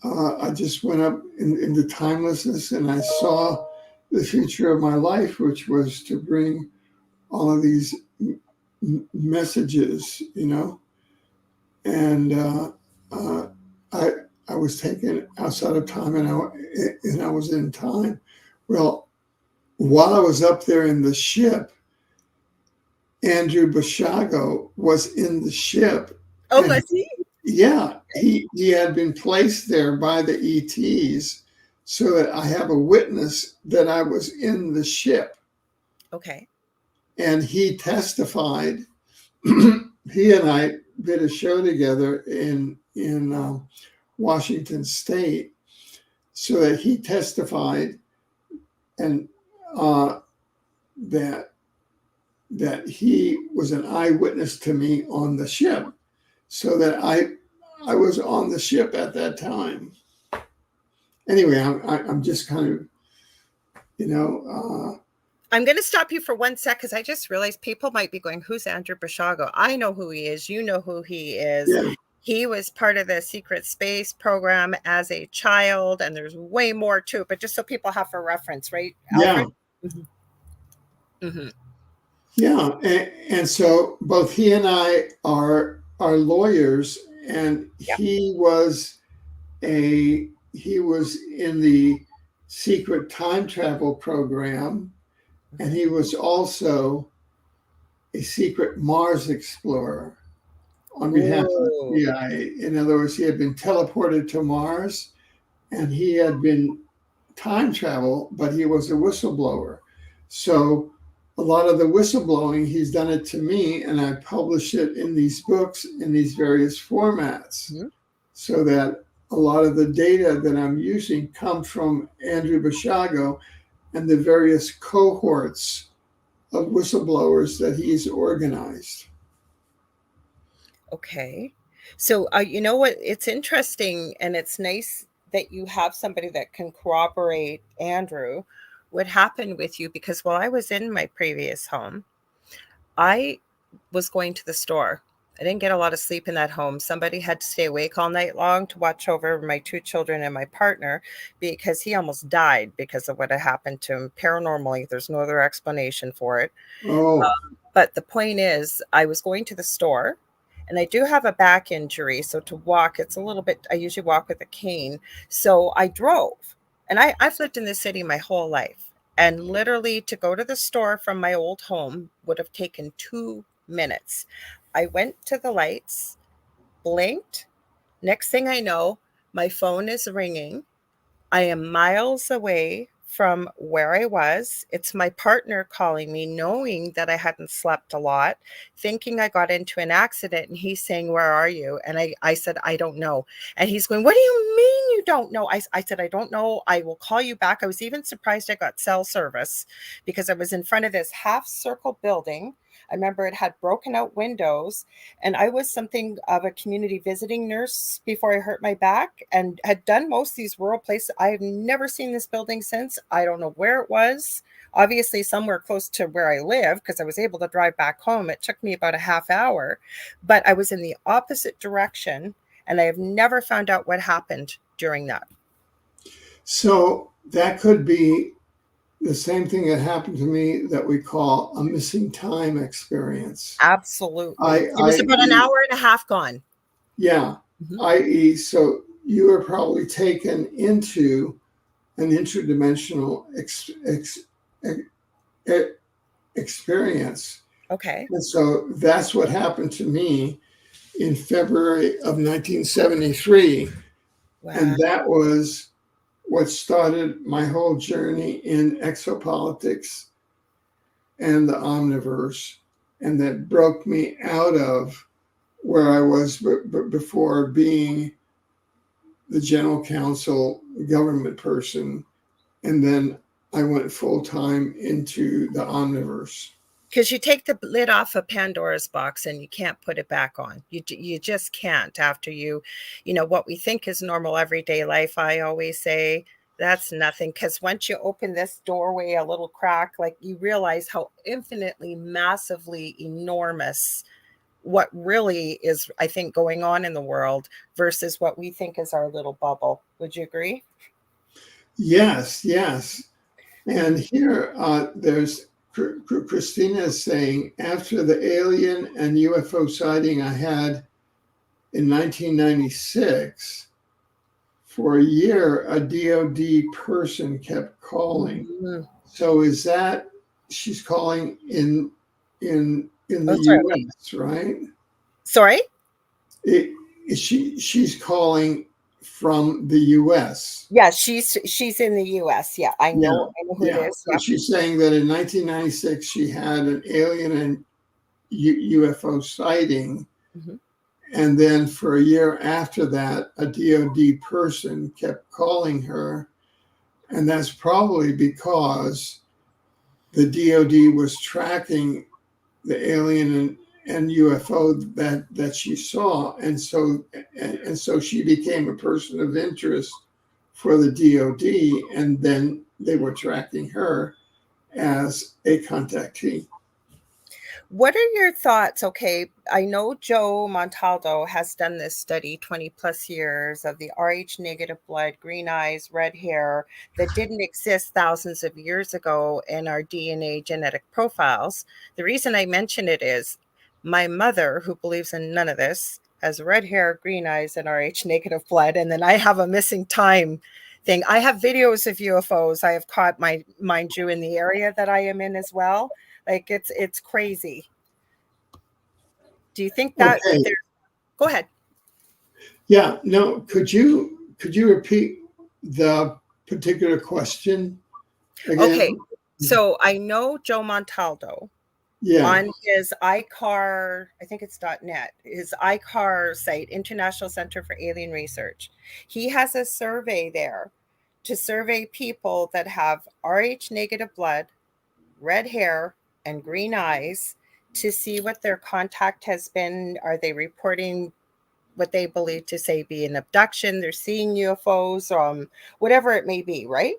I just went up into timelessness, and I saw the future of my life, which was to bring all of these messages, you know. And I was taken outside of time, and I was in time. Well, while I was up there in the ship, Andrew Bashago was in the ship. Oh, was he? Yeah, he had been placed there by the ETs so that I have a witness that I was in the ship. Okay. And he testified. He and I did a show together in Washington State, so that he testified and that he was an eyewitness to me on the ship, so that I was on the ship at that time. Anyway, I'm just kind of, I'm going to stop you for 1 sec because I just realized people might be going, "Who's Andrew Basiago?" I know who he is. You know who he is. Yeah. He was part of the secret space program as a child, and there's way more to it. But just so people have a reference, right, Alfred? Yeah. Mm-hmm. Yeah, and so both he and I are lawyers, and he was in the secret time travel program, and he was also a secret Mars explorer on behalf of the CIA. In other words, he had been teleported to Mars, and he had been time travel, but he was a whistleblower. So a lot of the whistleblowing, he's done it to me, and I publish it in these books in these various formats, so that a lot of the data that I'm using come from Andrew Basiago and the various cohorts of whistleblowers that he's organized. Okay. So, you know what? It's interesting, and it's nice that you have somebody that can corroborate, Andrew, what happened with you, because while I was in my previous home, I was going to the store. I didn't get a lot of sleep in that home. Somebody had to stay awake all night long to watch over my 2 children and my partner, because he almost died because of what had happened to him paranormally. There's no other explanation for it. Oh. But the point is, I was going to the store, and I do have a back injury. So to walk, it's a little bit, I usually walk with a cane. So I drove, and I've lived in this city my whole life. And literally to go to the store from my old home would have taken 2 minutes. I went to the lights, blinked. Next thing I know, my phone is ringing. I am miles away from where I was. It's my partner calling me, knowing that I hadn't slept a lot, thinking I got into an accident. And he's saying, "Where are you?" And I said, "I don't know." And he's going, "What do you mean you don't know?" I said, "I don't know. I will call you back." I was even surprised I got cell service, because I was in front of this half circle building. I remember it had broken out windows, and I was something of a community visiting nurse before I hurt my back, and had done most of these rural places. I have never seen this building since. I don't know where it was. Obviously somewhere close to where I live, because I was able to drive back home. It took me about a half hour, but I was in the opposite direction, and I have never found out what happened during that. So that could be the same thing that happened to me that we call a missing time experience. Absolutely. It was about an hour and a half gone. Yeah. I.e., so you were probably taken into an interdimensional experience. Okay. And so that's what happened to me in February of 1973. Wow. And that was what started my whole journey in exopolitics and the omniverse, and that broke me out of where I was before, being the general counsel government person, and then I went full time into the omniverse. Because you take the lid off of Pandora's box and you can't put it back on. You just can't. After what we think is normal everyday life, I always say that's nothing. Because once you open this doorway, a little crack, like, you realize how infinitely, massively enormous what really is, I think, going on in the world versus what we think is our little bubble. Would you agree? Yes. And here there's Christina is saying, after the alien and UFO sighting I had in 1996, for a year, a DOD person kept calling. Mm-hmm. So is that she's calling in the US, right? Sorry? She's calling from the US. Yeah, she's in the US. Yeah, I know who it is. Yeah. So she's saying that in 1996 she had an alien and UFO sighting, and then for a year after that, a DOD person kept calling her. And that's probably because the DOD was tracking the alien and UFO that she saw. And so she became a person of interest for the DOD, and then they were tracking her as a contactee. What are your thoughts? Okay, I know Joe Montaldo has done this study 20 plus years of the Rh negative blood, green eyes, red hair that didn't exist thousands of years ago in our DNA genetic profiles. The reason I mention it is my mother, who believes in none of this, has red hair, green eyes, and Rh negative blood. And then I have a missing time thing. I have videos of UFOs I have caught, mind you, in the area that I am in as well. Like it's crazy. Do you think that Okay. go ahead? Yeah. No. Could you repeat the particular question again? Okay. So I know Joe Montaldo Yeah. on his ICAR, I think it's .net, his ICAR site, International Center for Alien Research. He has a survey there to survey people that have Rh negative blood, red hair, and green eyes to see what their contact has been. Are they reporting what they believe to say be an abduction? They're seeing UFOs, whatever it may be, right?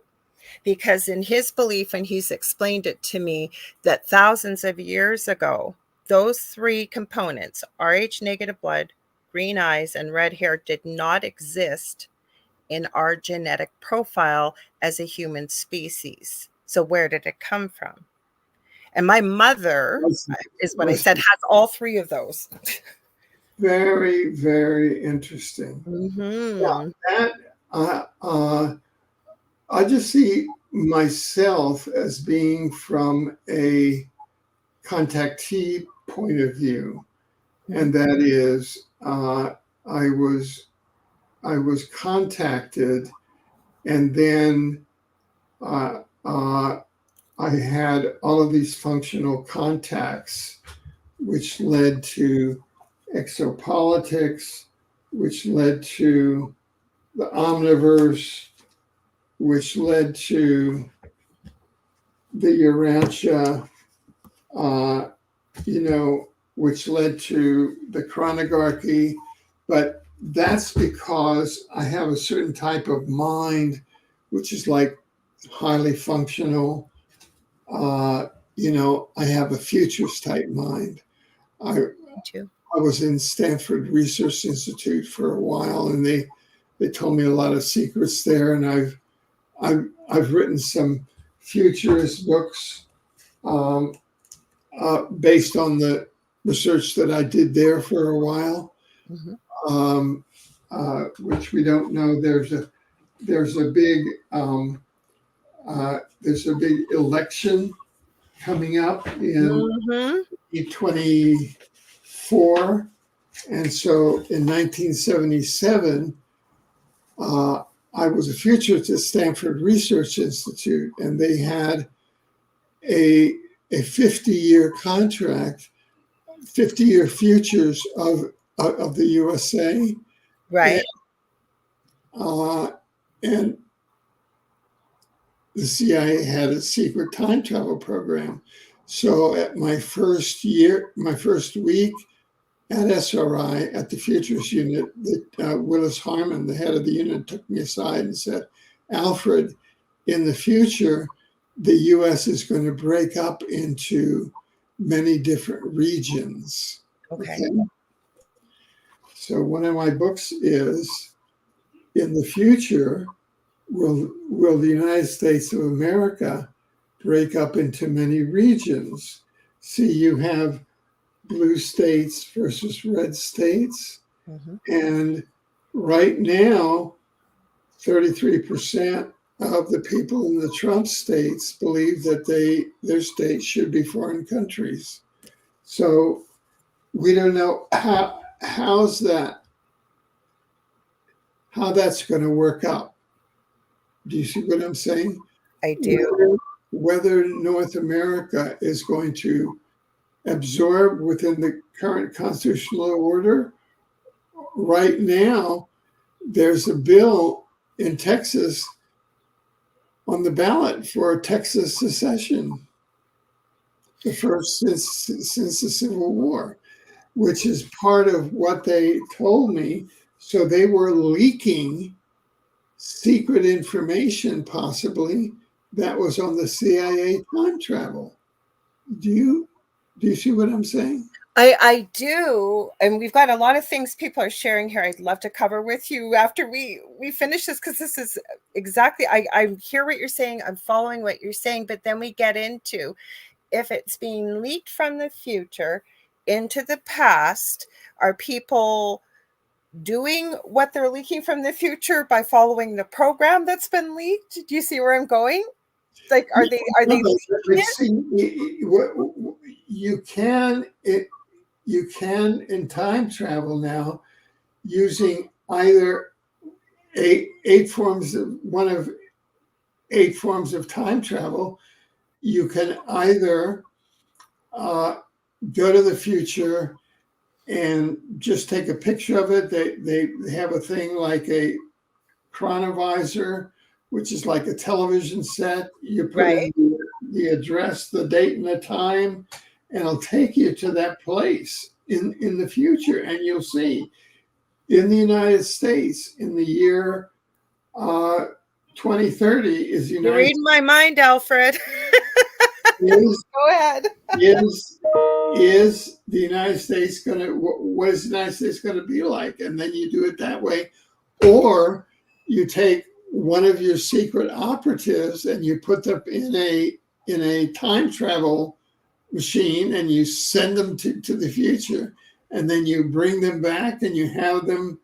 Because in his belief, and he's explained it to me, that thousands of years ago, those three components, Rh negative blood, green eyes, and red hair, did not exist in our genetic profile as a human species. So where did it come from? And my mother, is what I said, has all three of those. Very, very interesting. Mm-hmm. Yeah, that I just see myself as being from a contactee point of view, and that is I was contacted, and then I had all of these functional contacts, which led to exopolitics, which led to the omniverse, which led to the Urantia, which led to the chronography. But that's because I have a certain type of mind, which is like highly functional. I have a futures type mind. I was in Stanford Research Institute for a while, and they told me a lot of secrets there. And I've written some futurist books based on the research that I did there for a while, which we don't know. There's a big election coming up in 2024, and so in 1977. I was a futurist at Stanford Research Institute, and they had a 50-year contract, 50-year futures of the USA, right? And the CIA had a secret time travel program. So at my first week at SRI, at the Futures Unit, Willis Harmon, the head of the unit, took me aside and said, "Alfred, in the future, the U.S. is going to break up into many different regions." Okay. So one of my books is, in the future, will the United States of America break up into many regions? See, you have blue states versus red states. And right now, 33% of the people in the Trump states believe that their states should be foreign countries. So we don't know how that's going to work out. Do you see what I'm saying? I do. Whether North America is going to absorb within the current constitutional order, right now, there's a bill in Texas on the ballot for Texas secession, the first since the Civil War, which is part of what they told me. So they were leaking secret information, possibly, that was on the CIA time travel. Do you see what I'm saying? I do, and we've got a lot of things people are sharing here. I'd love to cover with you after we finish this, because this is exactly, I hear what you're saying, I'm following what you're saying, but then we get into, if it's being leaked from the future into the past, are people doing what they're leaking from the future by following the program that's been leaked? Do you see where I'm going? Like, are they leaking it? You can in time travel now using either eight forms of time travel. You can either go to the future and just take a picture of it. They have a thing like a chronovisor, which is like a television set. You put Right. in the address, the date, and the time, and it'll take you to that place in the future. And you'll see in the United States in the year 2030 is You're reading my mind, Alfred. Go ahead. Is the United States going to, what is the United States going to be like? And then you do it that way. Or you take one of your secret operatives and you put them in a time travel machine and you send them to the future, and then you bring them back and you have them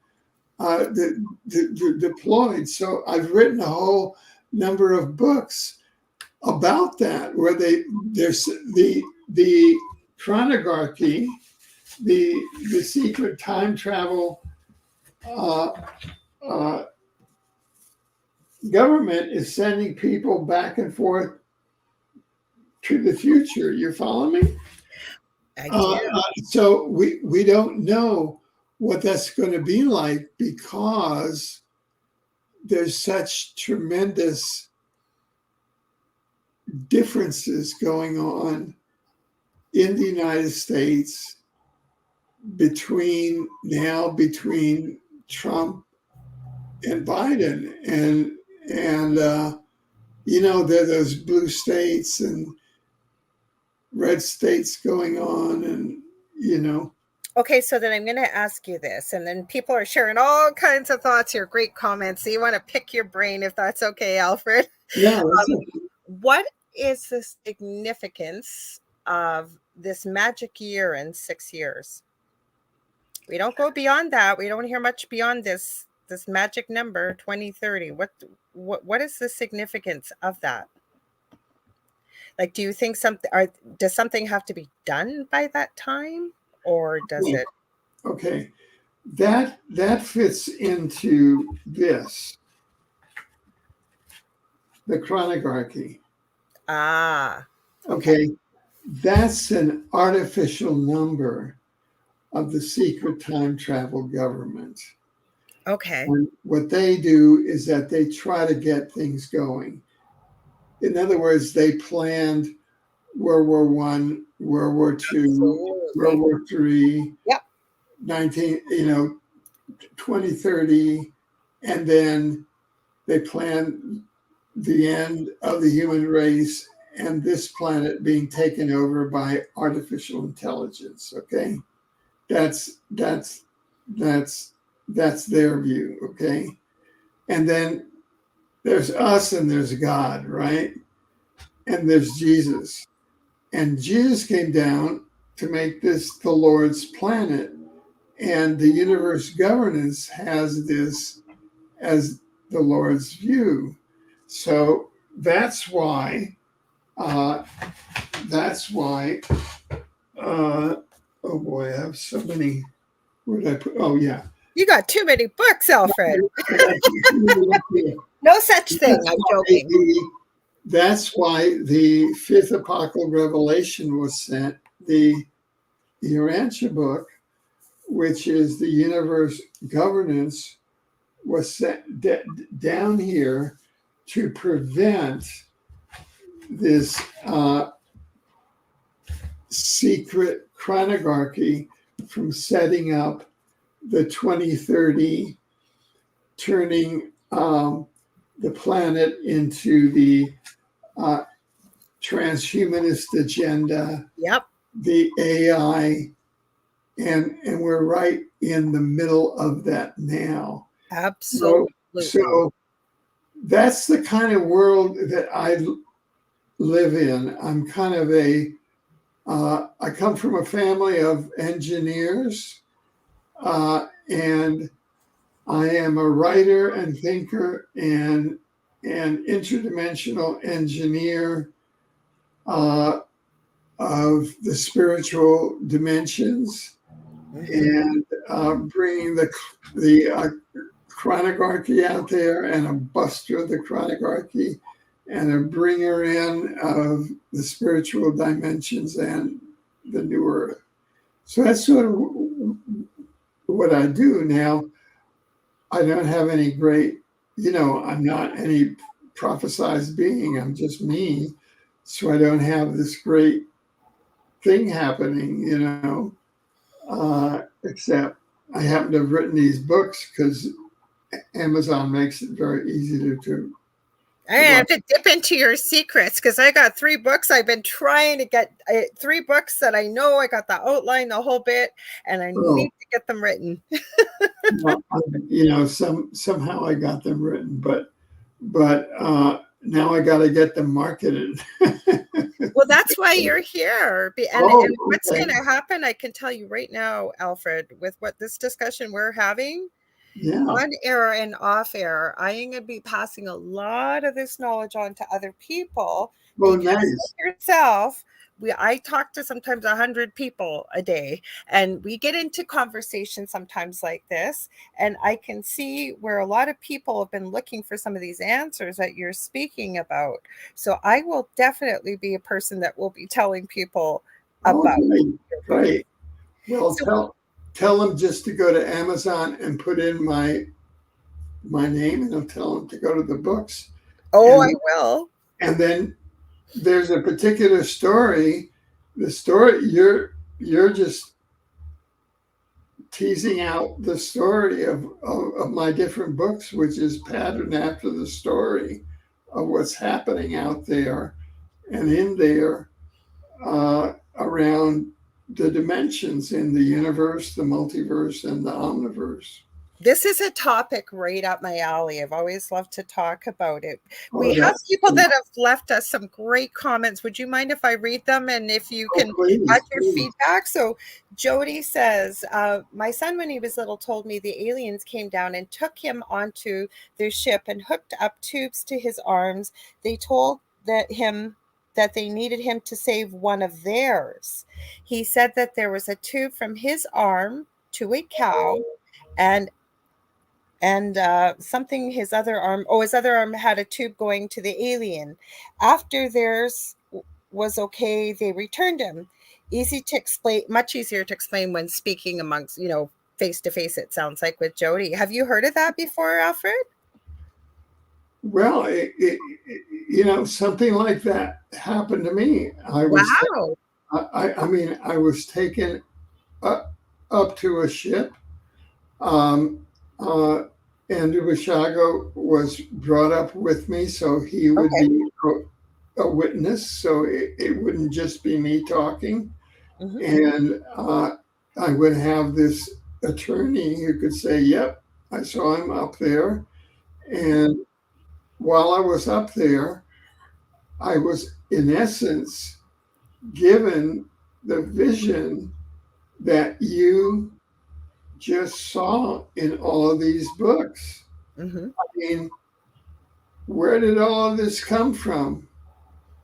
deployed. So I've written a whole number of books about that, where there's the chronography, the secret time travel government is sending people back and forth to the future. You follow me? I do. So we don't know what that's going to be like, because there's such tremendous differences going on in the United States between Trump and Biden, and there are those blue states and red states going on, and Okay, so then I'm going to ask you this, and then people are sharing all kinds of thoughts here, great comments. So you want to pick your brain, if that's okay, Alfred. Yeah. What is the significance of this magic year in 6 years? We don't go beyond that. We don't hear much beyond this magic number 2030. What is the significance of that? Like, do you think does something have to be done by that time, or does it? Okay, that fits into this, the chronography. Okay, that's an artificial number of the secret time travel government. Okay. And what they do is that they try to get things going. In other words, they planned World War I, World War II, World War III, 2030, and then they planned the end of the human race and this planet being taken over by artificial intelligence. Okay, that's their view. Okay, and then there's us and there's God, right? And there's Jesus. And Jesus came down to make this the Lord's planet. And the universe governance has this as the Lord's view. So that's why, oh boy, I have so many. Where did I put? Oh, yeah. You got too many books, Alfred. No such thing. I'm joking. That's why the fifth apocalyptic revelation was sent, the Urantia book, which is the universe governance, was set down here to prevent this secret chronography from setting up the 2030, turning the planet into the transhumanist agenda, Yep. the AI, and we're right in the middle of that now. Absolutely. So that's the kind of world that I live in. I'm kind of I come from a family of engineers, and I am a writer and thinker and an interdimensional engineer of the spiritual dimensions, and bringing the chronography out there, and a buster of the chronography, and a bringer in of the spiritual dimensions and the new earth. So that's sort of what I do now. I don't have any great, I'm not any prophesized being. I'm just me. So I don't have this great thing happening, except I happen to have written these books because Amazon makes it very easy to I have to dip into your secrets because I got 3 books. I've been trying to get 3 books that I know I got the outline, the whole bit, and I need to get them written. Well, somehow I got them written, but now I got to get them marketed. Well, that's why you're here. And what's going to happen, I can tell you right now, Alfred, with what this discussion we're having, on air and off air, I am going to be passing a lot of this knowledge on to other people. Well, nice. Yourself, I talk to sometimes 100 people a day, and we get into conversations sometimes like this, and I can see where a lot of people have been looking for some of these answers that you're speaking about. So I will definitely be a person that will be telling people about. Great. Well, tell them just to go to Amazon and put in my name, and I'll tell them to go to the books. Oh, I will. And then there's a particular story. The story you're just teasing out the story of my different books, which is patterned after the story of what's happening out there and in there around the dimensions in the universe, the multiverse, and the omniverse. This is a topic right up my alley. I've always loved to talk about it. We have people that have left us some great comments. Would you mind if I read them, and if you can add your feedback? So Jody says, my son, when he was little, told me the aliens came down and took him onto their ship and hooked up tubes to his arms. They told that they needed him to save one of theirs. He said that there was a tube from his arm to a cow, and something his other arm had a tube going to the alien. After theirs was okay, they returned him. Much easier to explain when speaking amongst, face to face, it sounds like, with Jody. Have you heard of that before, Alfred? Well, something like that happened to me. I was taken up to a ship. Andrew Bashago was brought up with me, so he would be a witness, so it wouldn't just be me talking. And I would have this attorney who could say, yep, I saw him up there. And while I was up there, I was, in essence, given the vision that you just saw in all of these books. I mean, where did all of this come from?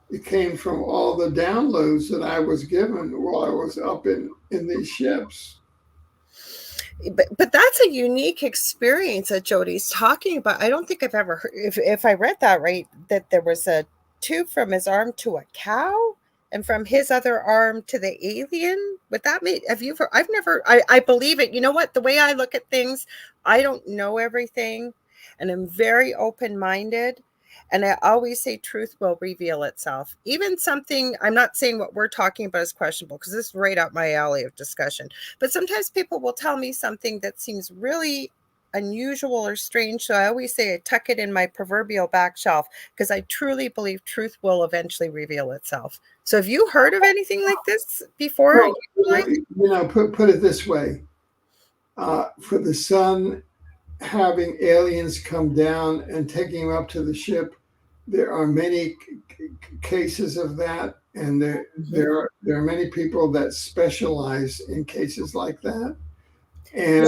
It came from all the downloads that I was given while I was up in these ships. But that's a unique experience that Jody's talking about. I don't think I've ever heard, if I read that right, that there was a tube from his arm to a cow. and from his other arm to the alien. Would that make, have you, I've never, I believe it. You know what? The way I look at things, I don't know everything, and I'm very open-minded. And I always say truth will reveal itself. Even something, I'm not saying what we're talking about is questionable, because this is right up my alley of discussion. But sometimes people will tell me something that seems really unusual or strange. So I always say I tuck it in my proverbial back shelf, because I truly believe truth will eventually reveal itself. So have you heard of anything like this before? Well, put it this way. For the sun having aliens come down and taking him up to the ship, there are many cases of that, and there are many people that specialize in cases like that, and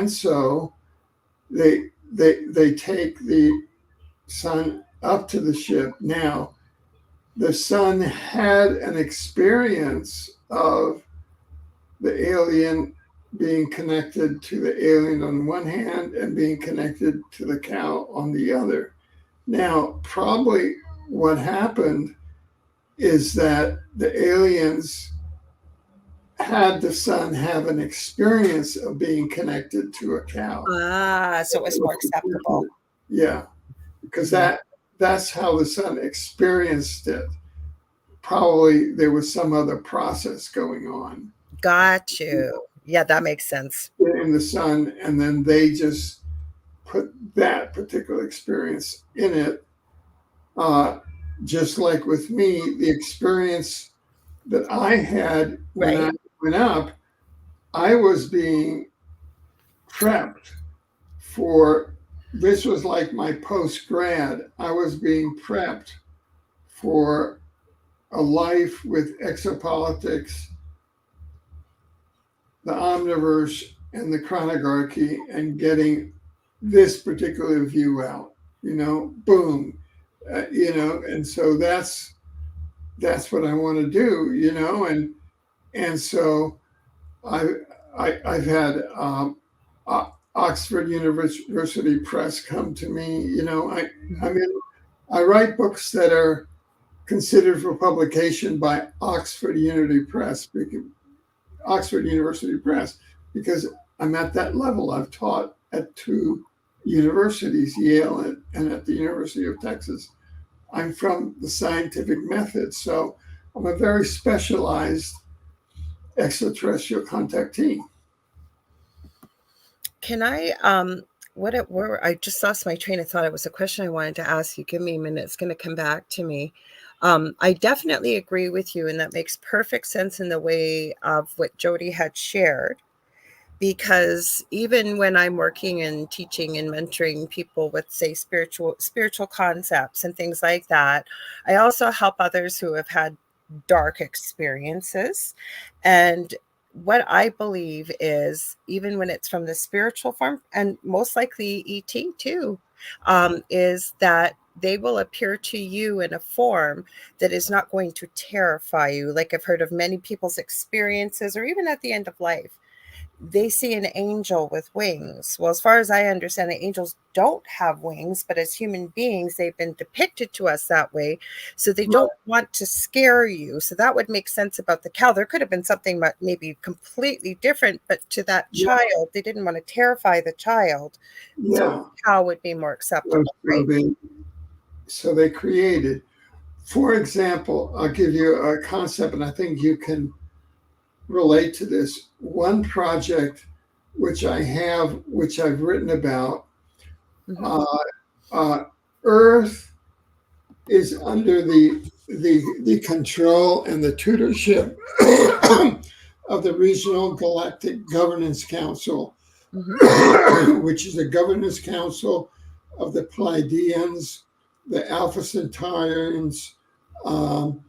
so they take the sun up to the ship. Now, the son had an experience of the alien being connected to the alien on one hand and being connected to the cow on the other. Now, probably what happened is that the aliens had the son have an experience of being connected to a cow. So it was more acceptable. Yeah, because that's how the son experienced it. Probably there was some other process going on. Got you. Yeah, that makes sense. In the sun, and then they just put that particular experience in it. Just like with me, the experience that I had when I went up, I was being prepped for, this was like my post-grad, I was being prepped for a life with exopolitics, the omniverse, and the chronarchy, and getting this particular view out, boom, and so that's what I want to do, and so I've had Oxford University Press come to me. I write books that are considered for publication by Oxford University Press, because I'm at that level. I've taught at two universities, Yale and at the University of Texas. I'm from the scientific method, so I'm a very specialized extraterrestrial contactee. Can I, I just lost my train of thought. It was a question I wanted to ask you. Give me a minute. It's going to come back to me. I definitely agree with you, and that makes perfect sense in the way of what Jody had shared. Because even when I'm working and teaching and mentoring people with, say, spiritual concepts and things like that, I also help others who have had dark experiences. And what I believe is, even when it's from the spiritual form, and most likely ET too, is that they will appear to you in a form that is not going to terrify you. Like I've heard of many people's experiences, or even at the end of life, they see an angel with wings. Well, as far as I understand, the angels don't have wings, but as human beings, they've been depicted to us that way. So they don't want to scare you. So that would make sense about the cow. There could have been something maybe completely different, but to that child, they didn't want to terrify the child. Yeah. So the cow would be more acceptable, right? So they created, for example, I'll give you a concept, and I think you can relate to this. One project which I've written about, Earth is under the control and the tutorship of the Regional Galactic Governance Council, which is the governance council of the Pleiadians, the Alpha Centaurians, kind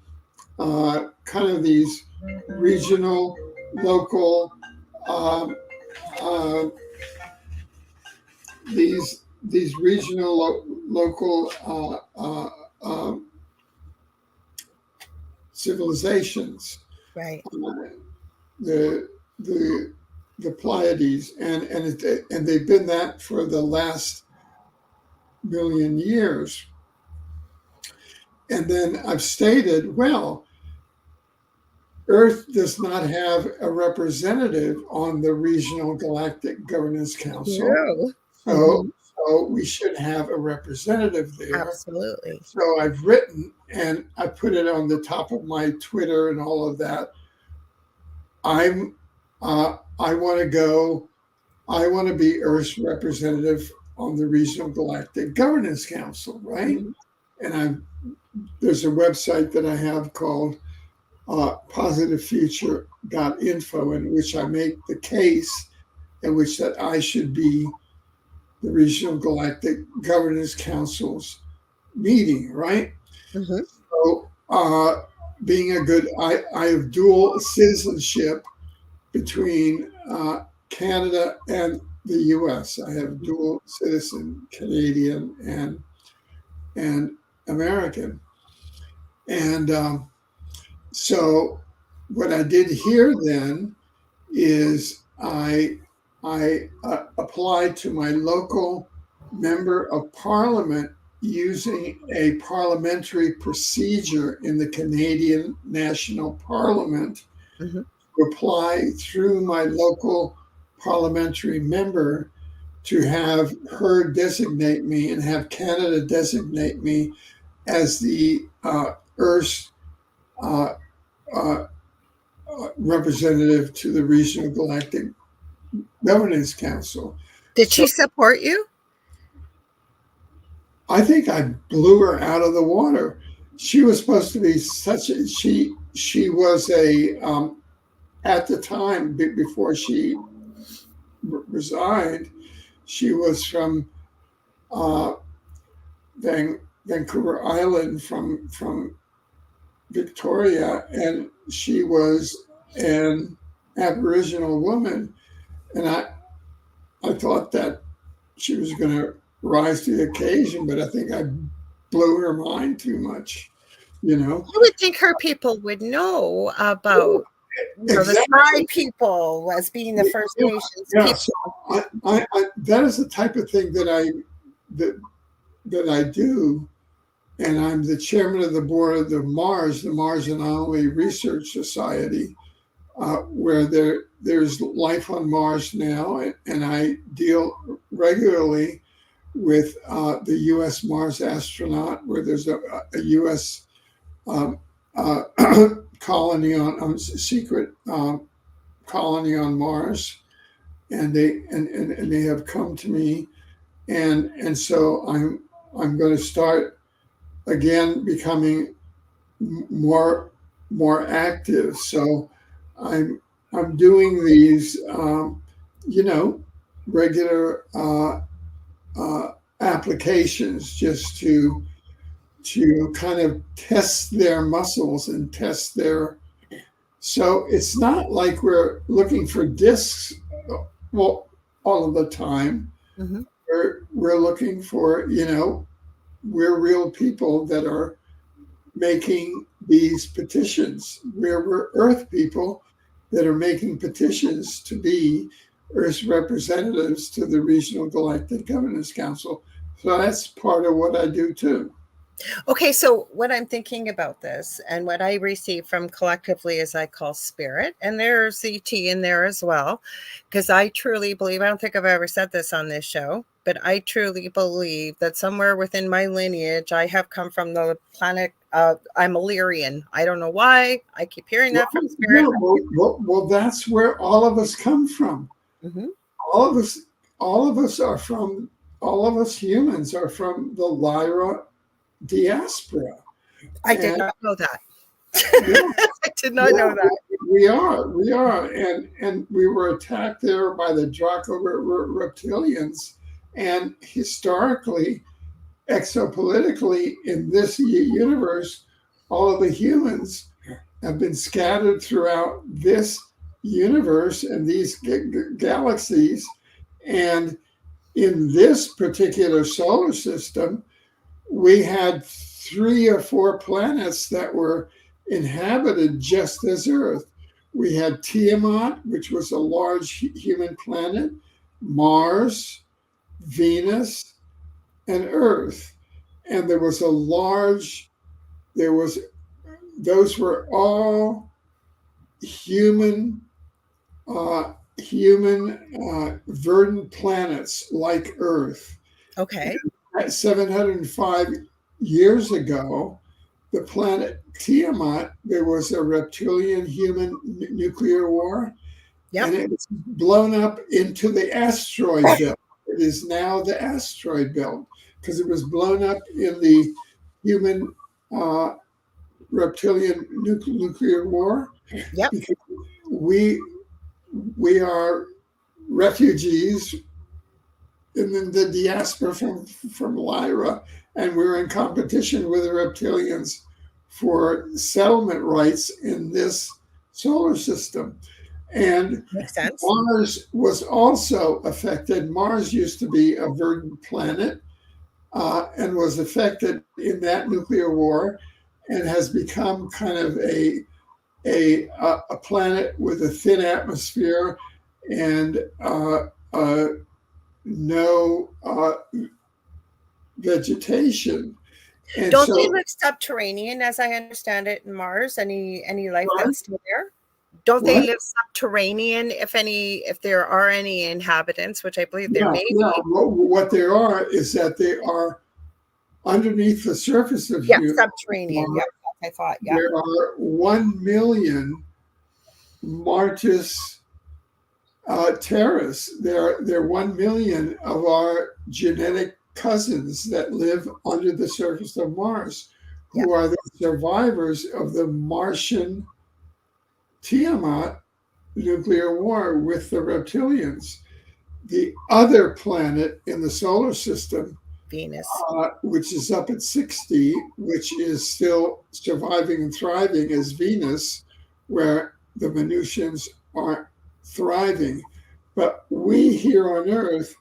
of these regional, local, these regional, local civilizations, right? The Pleiades, and they've been that for the last million years. and then I've stated, well, Earth does not have a representative on the Regional Galactic Governance Council. True. So, so we should have a representative there. Absolutely. So I've written, and I put it on the top of my Twitter and all of that. I want to go. I want to be Earth's representative on the Regional Galactic Governance Council, right? And there's a website that I have called positivefuture.info, in which I make the case in which that I should be the Regional Galactic Governance Council's meeting, right? So being a good, I have dual citizenship between Canada and the U.S. I have dual citizen, Canadian and American. And so what I did here then is I applied to my local member of parliament using a parliamentary procedure in the Canadian National Parliament to apply through my local parliamentary member to have her designate me and have Canada designate me as the Earth's representative to the Regional Galactic Governance Council. Did she support you? I think I blew her out of the water. She was supposed to be she was a, at the time, before she resigned, she was from Vancouver Island, from Victoria, and she was an Aboriginal woman. And I thought that she was going to rise to the occasion, but I think I blew her mind too much, you know. I would think her people would know about the Sky people as being the First Nations people. So that is the type of thing that I do, and I'm the chairman of the board of the Mars Anomaly Research Society, where there's life on Mars now, and I deal regularly with the U.S. Mars astronaut, where there's a U.S. colony on secret colony on Mars, and they have come to me, and so I'm going to start again becoming more active. So I'm doing these regular applications just to kind of test their muscles and test their. So it's not like we're looking for discs, well, all of the time. We're looking for, we're real people that are making these petitions. We're Earth people that are making petitions to be Earth's representatives to the Regional Galactic Governance Council. So that's part of what I do too. Okay, so what I'm thinking about this, and what I receive from collectively, as I call spirit, and there's ET in there as well, because I truly believe, I don't think I've ever said this on this show, but I truly believe that somewhere within my lineage, I have come from the planet, I'm Illyrian. I don't know why. I keep hearing that from spirit. Well, that's where all of us come from. All of us humans are from the Lyra diaspora. I did not know that. I did not know that. We are, and we were attacked there by the Draco reptilians, and historically, exopolitically, in this universe, all of the humans have been scattered throughout this universe and these galaxies, and in this particular solar system, we had 3 or 4 planets that were inhabited just as Earth. We had Tiamat, which was a large human planet, Mars, Venus, and Earth. And there was a large those were all human verdant planets like Earth. Okay. At 705 years ago, the planet Tiamat, there was a reptilian human nuclear war, Yep. and it was blown up into the asteroid belt. It is now the asteroid belt because it was blown up in the human reptilian nuclear war. Yep. Because we are refugees in the diaspora from Lyra, and we're in competition with the reptilians for settlement rights in this solar system. And Makes sense. Mars was also affected. Mars used to be a verdant planet and was affected in that nuclear war, and has become kind of a planet with a thin atmosphere and no vegetation. And Don't they live subterranean, as I understand it, in Mars? Any life that's still there? Don't they live subterranean? If there are any inhabitants, which I believe there may be. What there are is that they are underneath the surface of subterranean. Yeah, I thought. Yeah, there are 1 million Martis terrace. There are 1 million of our genetic cousins that live under the surface of Mars, who are the survivors of the Martian Tiamat nuclear war with the reptilians. The other planet in the solar system, Venus, which is up at 60, which is still surviving and thriving, is Venus, where the Venusians are thriving. But we here on Earth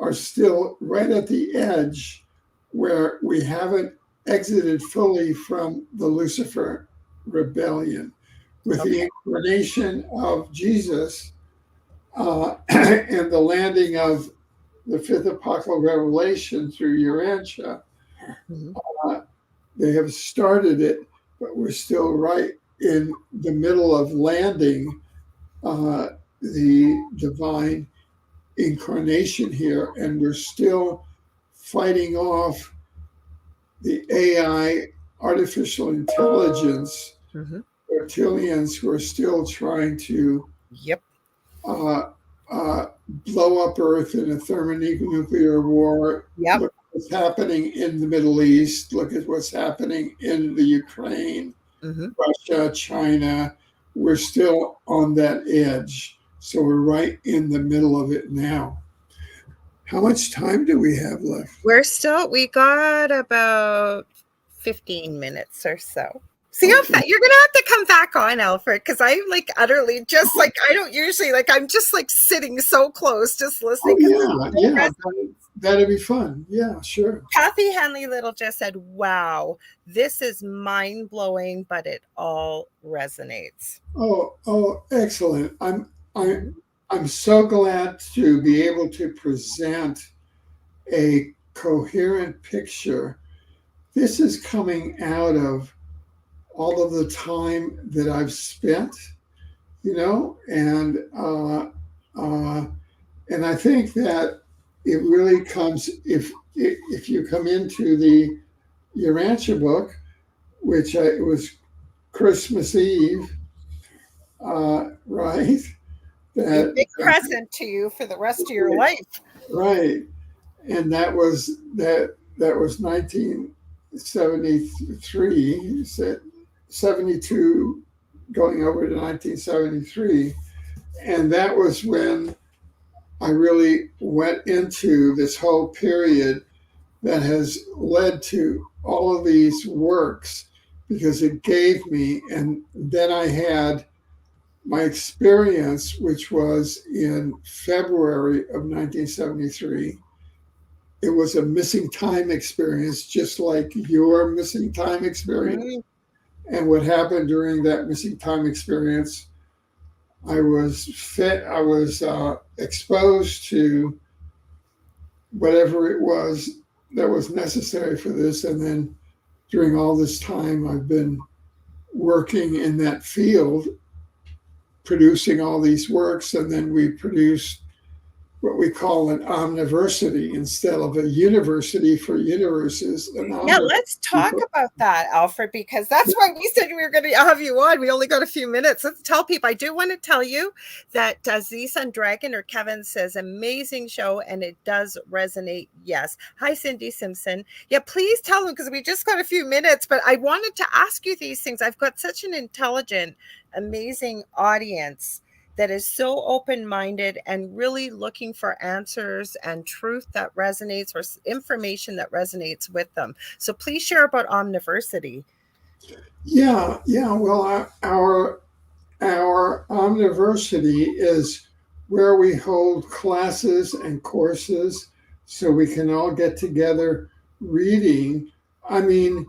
are still right at the edge where we haven't exited fully from the Lucifer rebellion. With the incarnation of Jesus and the landing of the fifth apocalyptic revelation through Urantia, they have started it, but we're still right in the middle of landing the divine incarnation here, and we're still fighting off the AI, artificial intelligence, reptilians who are still trying to blow up Earth in a thermonuclear war. Look at what's happening in the Middle East. Look at what's happening in the Ukraine, Russia, China. We're still on that edge. So we're right in the middle of it now. How much time do we have left? We got about 15 minutes or so. See how fast you're gonna have to come back on, Alfred, because I'm like utterly just like I don't usually I'm just like sitting so close, just listening. That'd be fun. Yeah, sure. Kathy Henley Little just said, "Wow, this is mind blowing, but it all resonates." Oh, excellent! I'm so glad to be able to present a coherent picture. This is coming out of all of the time that I've spent, and I think that it really comes if you come into the Urantia book, which it was Christmas Eve, right? A big present to you for the rest of your life, right? And that was 1973. 72 going over to 1973, and that was when I really went into this whole period that has led to all of these works, because it gave me, and then I had my experience, which was in February of 1973. It was a missing time experience, just like your missing time experience. And what happened during that missing time experience, I was exposed to whatever it was that was necessary for this, and then during all this time I've been working in that field, producing all these works, and then we produced what we call an omniversity instead of a university for universes. Yeah, let's talk about that, Alfred, because that's why we said we were going to have you on. We only got a few minutes. Let's tell people. I do want to tell you that Zisan Dragon or Kevin says amazing show, and it does resonate. Yes. Hi, Cindy Simpson. Yeah, please tell them because we just got a few minutes, but I wanted to ask you these things. I've got such an intelligent, amazing audience that is so open-minded and really looking for answers and truth that resonates or information that resonates with them. So please share about Omniversity. Yeah. Well, our Omniversity is where we hold classes and courses so we can all get together reading. I mean,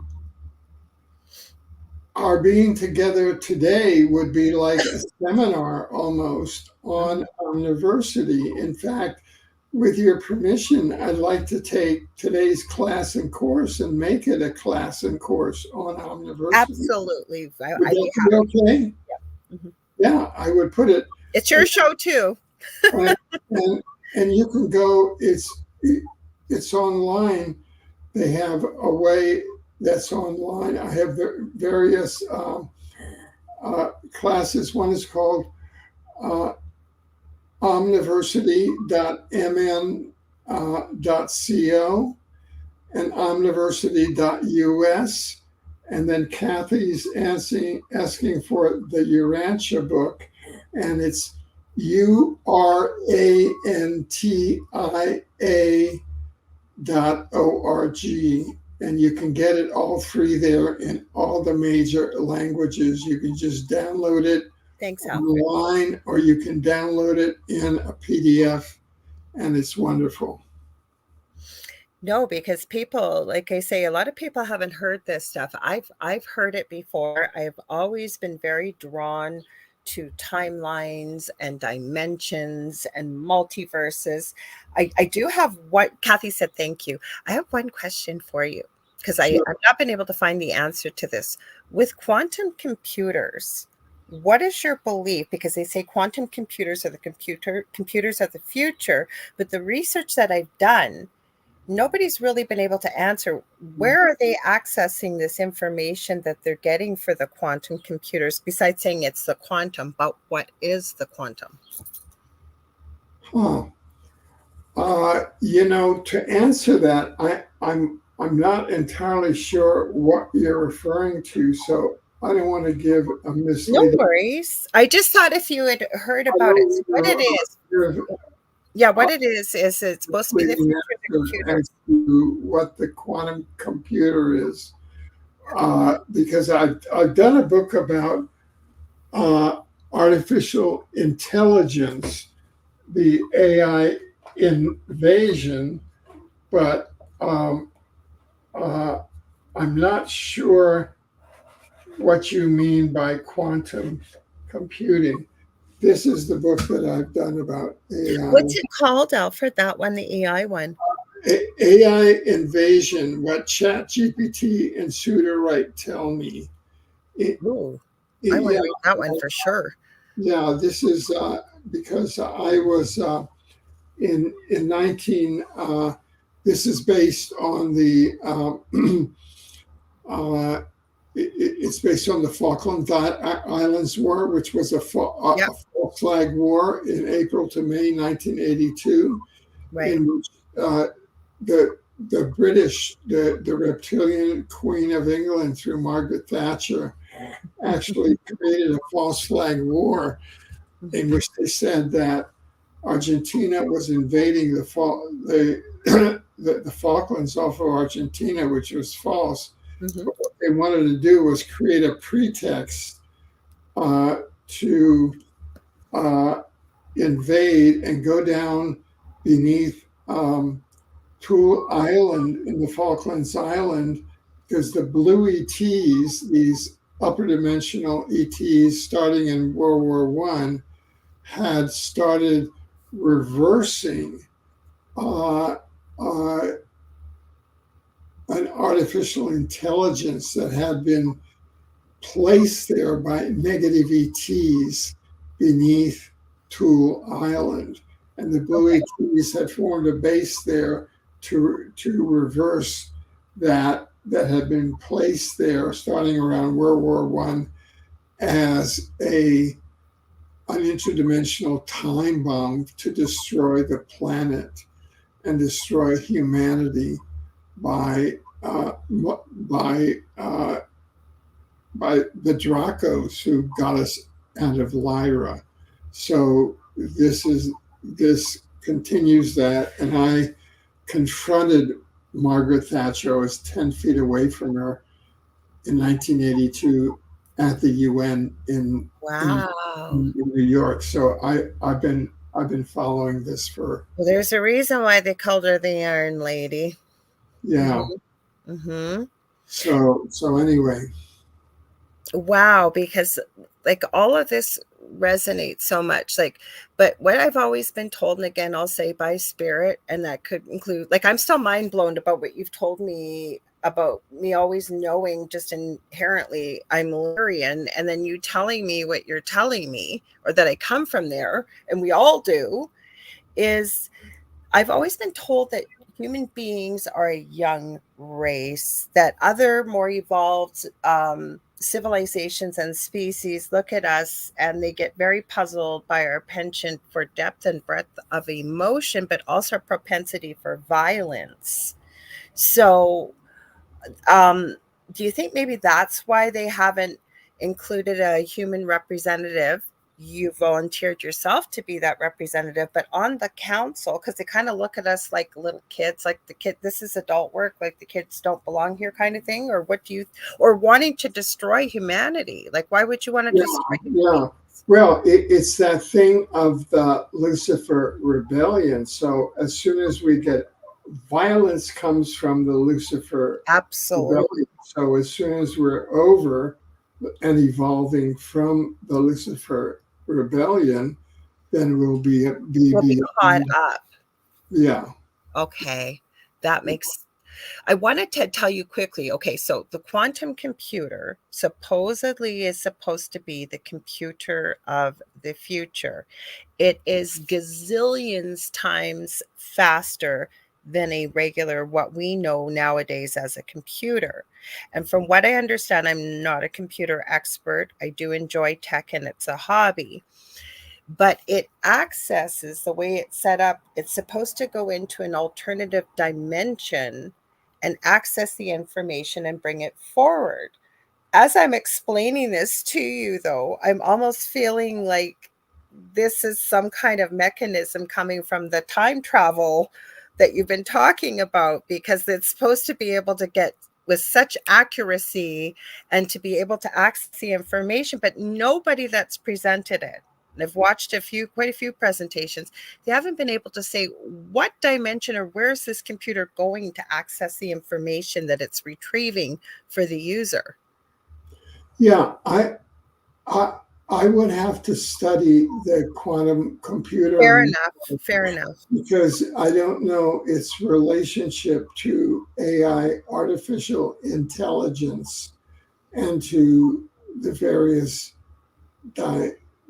our being together today would be like a seminar almost on Omniversity. In fact, with your permission, I'd like to take today's class and course and make it a class and course on Omniversity. Absolutely. Would that be okay? Yeah. Mm-hmm. Yeah, I would put it. It's your show too. and you can go, it's online. They have a way that's online. I have various classes. One is called omniversity.mn.co and omniversity.us. And then Kathy's asking for the Urantia book, and it's urantia.org. And you can get it all free there in all the major languages. You can just download it online, or you can download it in a PDF, and it's wonderful. No, because people, like I say, a lot of people haven't heard this stuff. I've heard it before. I've always been very drawn to timelines and dimensions and multiverses. I do have what Kathy said, thank you. I have one question for you because I've not been able to find the answer to this. With quantum computers, what is your belief? Because they say quantum computers are computers of the future, but the research that I've done, nobody's really been able to answer where are they accessing this information that they're getting for the quantum computers, besides saying it's the quantum, but what is the quantum? To answer that, I'm not entirely sure what you're referring to, so I don't want to give a misleading. No worries. I just thought if you had heard about it, what it is. Yeah, what it is it's supposed to be the future of the computer. As to what the quantum computer is, because I've done a book about artificial intelligence, the AI invasion, but I'm not sure what you mean by quantum computing. This is the book that I've done about AI. What's it called, Alfred? That one, the AI one? AI Invasion, What ChatGPT and Suda Wright Tell Me. I want to read that one for sure. Yeah, this is because I was in 19, this is based on the, it's based on the Falkland Islands War, which was a false flag war in April to May 1982, in which the British, the reptilian Queen of England through Margaret Thatcher, actually created a false flag war in which they said that Argentina was invading the Falklands off of Argentina, which was false. Mm-hmm. But what they wanted to do was create a pretext to invade and go down beneath Tool Island in the Falklands Island, because the blue ETs, these upper dimensional ETs starting in World War I, had started reversing an artificial intelligence that had been placed there by negative ETs beneath Tool Island. And the blue ETs had formed a base there to reverse that had been placed there starting around World War I as an interdimensional time bomb to destroy the planet and destroy humanity by the Dracos who got us out of Lyra. So this continues that, and I confronted Margaret Thatcher. I was 10 feet away from her in 1982 at the UN in New York. So I've been following this for. Well, there's a reason why they called her the Iron Lady. Yeah. Mm-hmm. So anyway. Wow, because like all of this resonates so much. Like, but what I've always been told, and again, I'll say by spirit, and that could include, like, I'm still mind blown about what you've told me about me always knowing just inherently I'm Lyrian, and then you telling me what you're telling me, or that I come from there, and we all do, is I've always been told that human beings are a young race, that other more evolved civilizations and species look at us and they get very puzzled by our penchant for depth and breadth of emotion, but also propensity for violence. So do you think maybe that's why they haven't included a human representative? You volunteered yourself to be that representative, but on the council, because they kind of look at us like little kids, like this is adult work, like the kids don't belong here kind of thing, or what do you, or wanting to destroy humanity? Like, why would you want to destroy humanity? Yeah. Well, it's that thing of the Lucifer rebellion. So as soon as we get violence comes from the Lucifer rebellion. So as soon as we're over and evolving from the Lucifer rebellion, then we'll be caught up. Yeah. Okay. That makes, I wanted to tell you quickly. Okay. So the quantum computer supposedly is supposed to be the computer of the future. It is gazillions times faster than a regular, what we know nowadays as a computer. And from what I understand, I'm not a computer expert. I do enjoy tech and it's a hobby. But it accesses, the way it's set up, it's supposed to go into an alternative dimension and access the information and bring it forward. As I'm explaining this to you, though, I'm almost feeling like this is some kind of mechanism coming from the time travel that you've been talking about, because it's supposed to be able to get with such accuracy and to be able to access the information, but nobody that's presented it, and I've watched quite a few presentations, they haven't been able to say what dimension or where is this computer going to access the information that it's retrieving for the user. Yeah, I would have to study the quantum computer. Fair enough. Because I don't know its relationship to AI, artificial intelligence, and to the various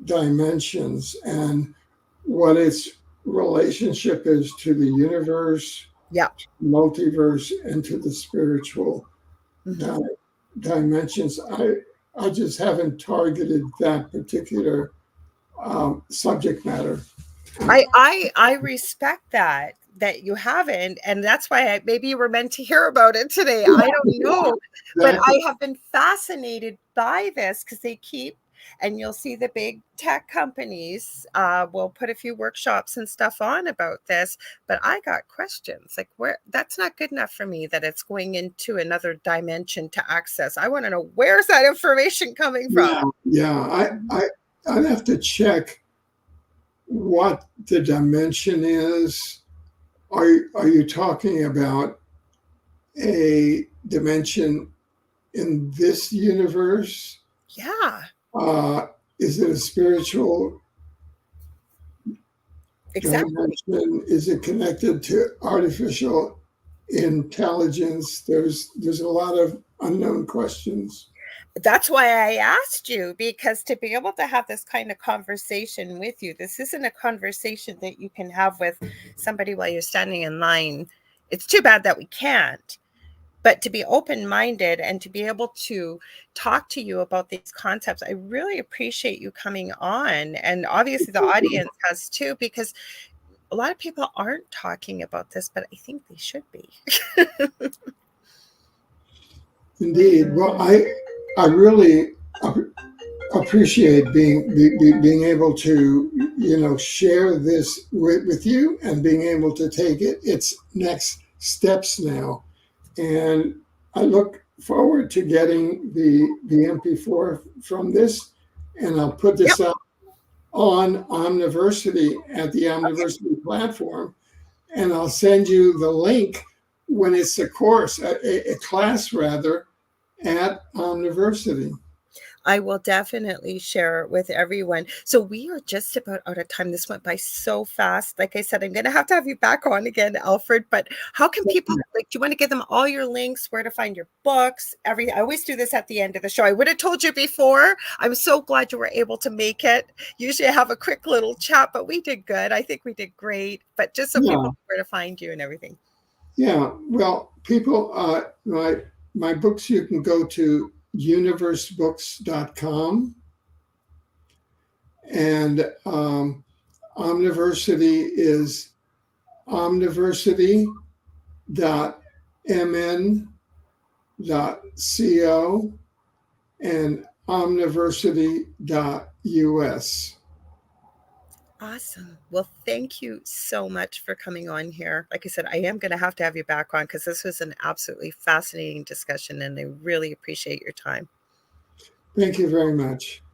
dimensions, and what its relationship is to the universe, multiverse, and to the spiritual dimensions. I just haven't targeted that particular subject matter. I respect that you haven't, and that's why maybe you were meant to hear about it today. I don't know, but I have been fascinated by this because they keep, and you'll see the big tech companies will put a few workshops and stuff on about this, but I got questions like, where, that's not good enough for me that it's going into another dimension to access. I want to know, where's that information coming from? I'd have to check what the dimension is. Are you talking about a dimension in this universe? Yeah. Is it a spiritual dimension? Is it connected to artificial intelligence. There's a lot of unknown questions. That's why I asked you, because to be able to have this kind of conversation with you, this isn't a conversation that you can have with somebody while you're standing in line. It's too bad that we can't. But to be open-minded and to be able to talk to you about these concepts, I really appreciate you coming on. And obviously the audience has too, because a lot of people aren't talking about this, but I think they should be. Indeed. Well, I really appreciate being able to share this with you and being able to take its next steps now. And I look forward to getting the MP4 from this, and I'll put this up on Omniversity at the Omniversity platform, and I'll send you the link when it's a course, a class rather, at Omniversity. I will definitely share it with everyone. So we are just about out of time. This went by so fast. Like I said, I'm going to have you back on again, Alfred. But how can people, do you want to give them all your links, where to find your books, everything? I always do this at the end of the show. I would have told you before. I'm so glad you were able to make it. Usually I have a quick little chat, but we did good. I think we did great. But just so people know where to find you and everything. Yeah. Well, people, my books, you can go to UniverseBooks.com, and Omniversity is omniversity.mn.co and omniversity.us. Awesome. Well, thank you so much for coming on here. Like I said, I am going to have you back on, because this was an absolutely fascinating discussion, and I really appreciate your time. Thank you very much.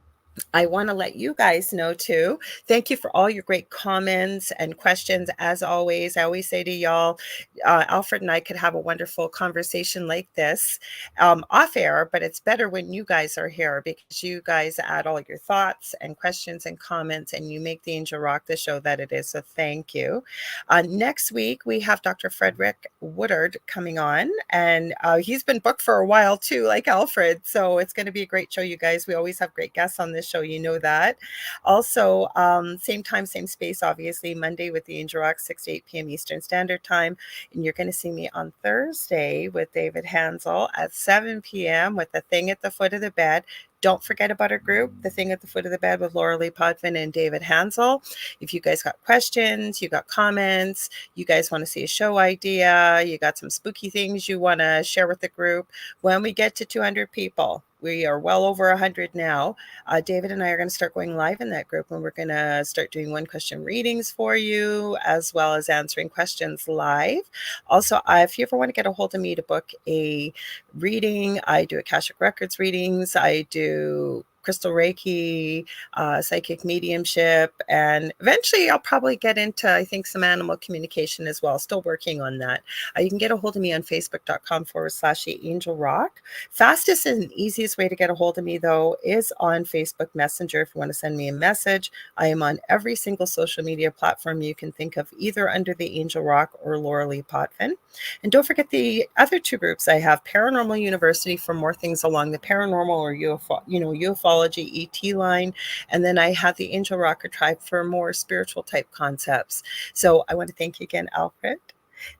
I want to let you guys know too. Thank you for all your great comments and questions. As always, I always say to y'all, Alfred and I could have a wonderful conversation like this off air, but it's better when you guys are here, because you guys add all your thoughts and questions and comments, and you make the Angel Rock the show that it is. So thank you. Next week, we have Dr. Frederick Woodard coming on, and he's been booked for a while too, like Alfred. So it's going to be a great show, you guys. We always have great guests on this show, you know that. Also, same time, same space, obviously, Monday with the Angel Rock, 6 to 8 p.m. Eastern Standard Time. And you're going to see me on Thursday with David Hansel at 7 p.m. with The Thing at the Foot of the Bed. Don't forget about our group, The Thing at the Foot of the Bed, with Lorilei Potvin and David Hansel. If you guys got questions, you got comments, you guys want to see a show idea, you got some spooky things you want to share with the group, when we get to 200 people, we are well over 100 now, David and I are going to start going live in that group, and we're going to start doing one question readings for you, as well as answering questions live. Also, if you ever want to get a hold of me to book a reading, I do Akashic Records readings, I do crystal Reiki, psychic mediumship, and eventually I'll probably get into, I think, some animal communication as well. Still working on that. You can get a hold of me on facebook.com/Angel Rock. Fastest and easiest way to get a hold of me, though, is on Facebook Messenger. If you want to send me a message, I am on every single social media platform you can think of, either under the Angel Rock or Lorilei Potvin. And don't forget the other two groups I have: Paranormal University for more things along the paranormal or ufology, ET line, and then I have the Angel Rocker Tribe for more spiritual type concepts. So I want to thank you again, Alfred.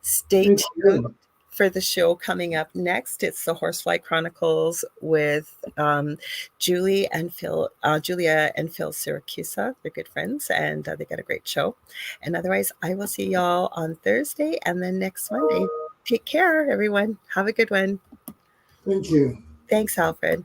Stay tuned for the show coming up next. It's the Horsefly Chronicles with Julia and Phil Syracusa. They're good friends, and they got a great show. And otherwise, I will see y'all on Thursday and then next Monday. Take care, everyone. Have a good one. Thank you. Thanks, Alfred.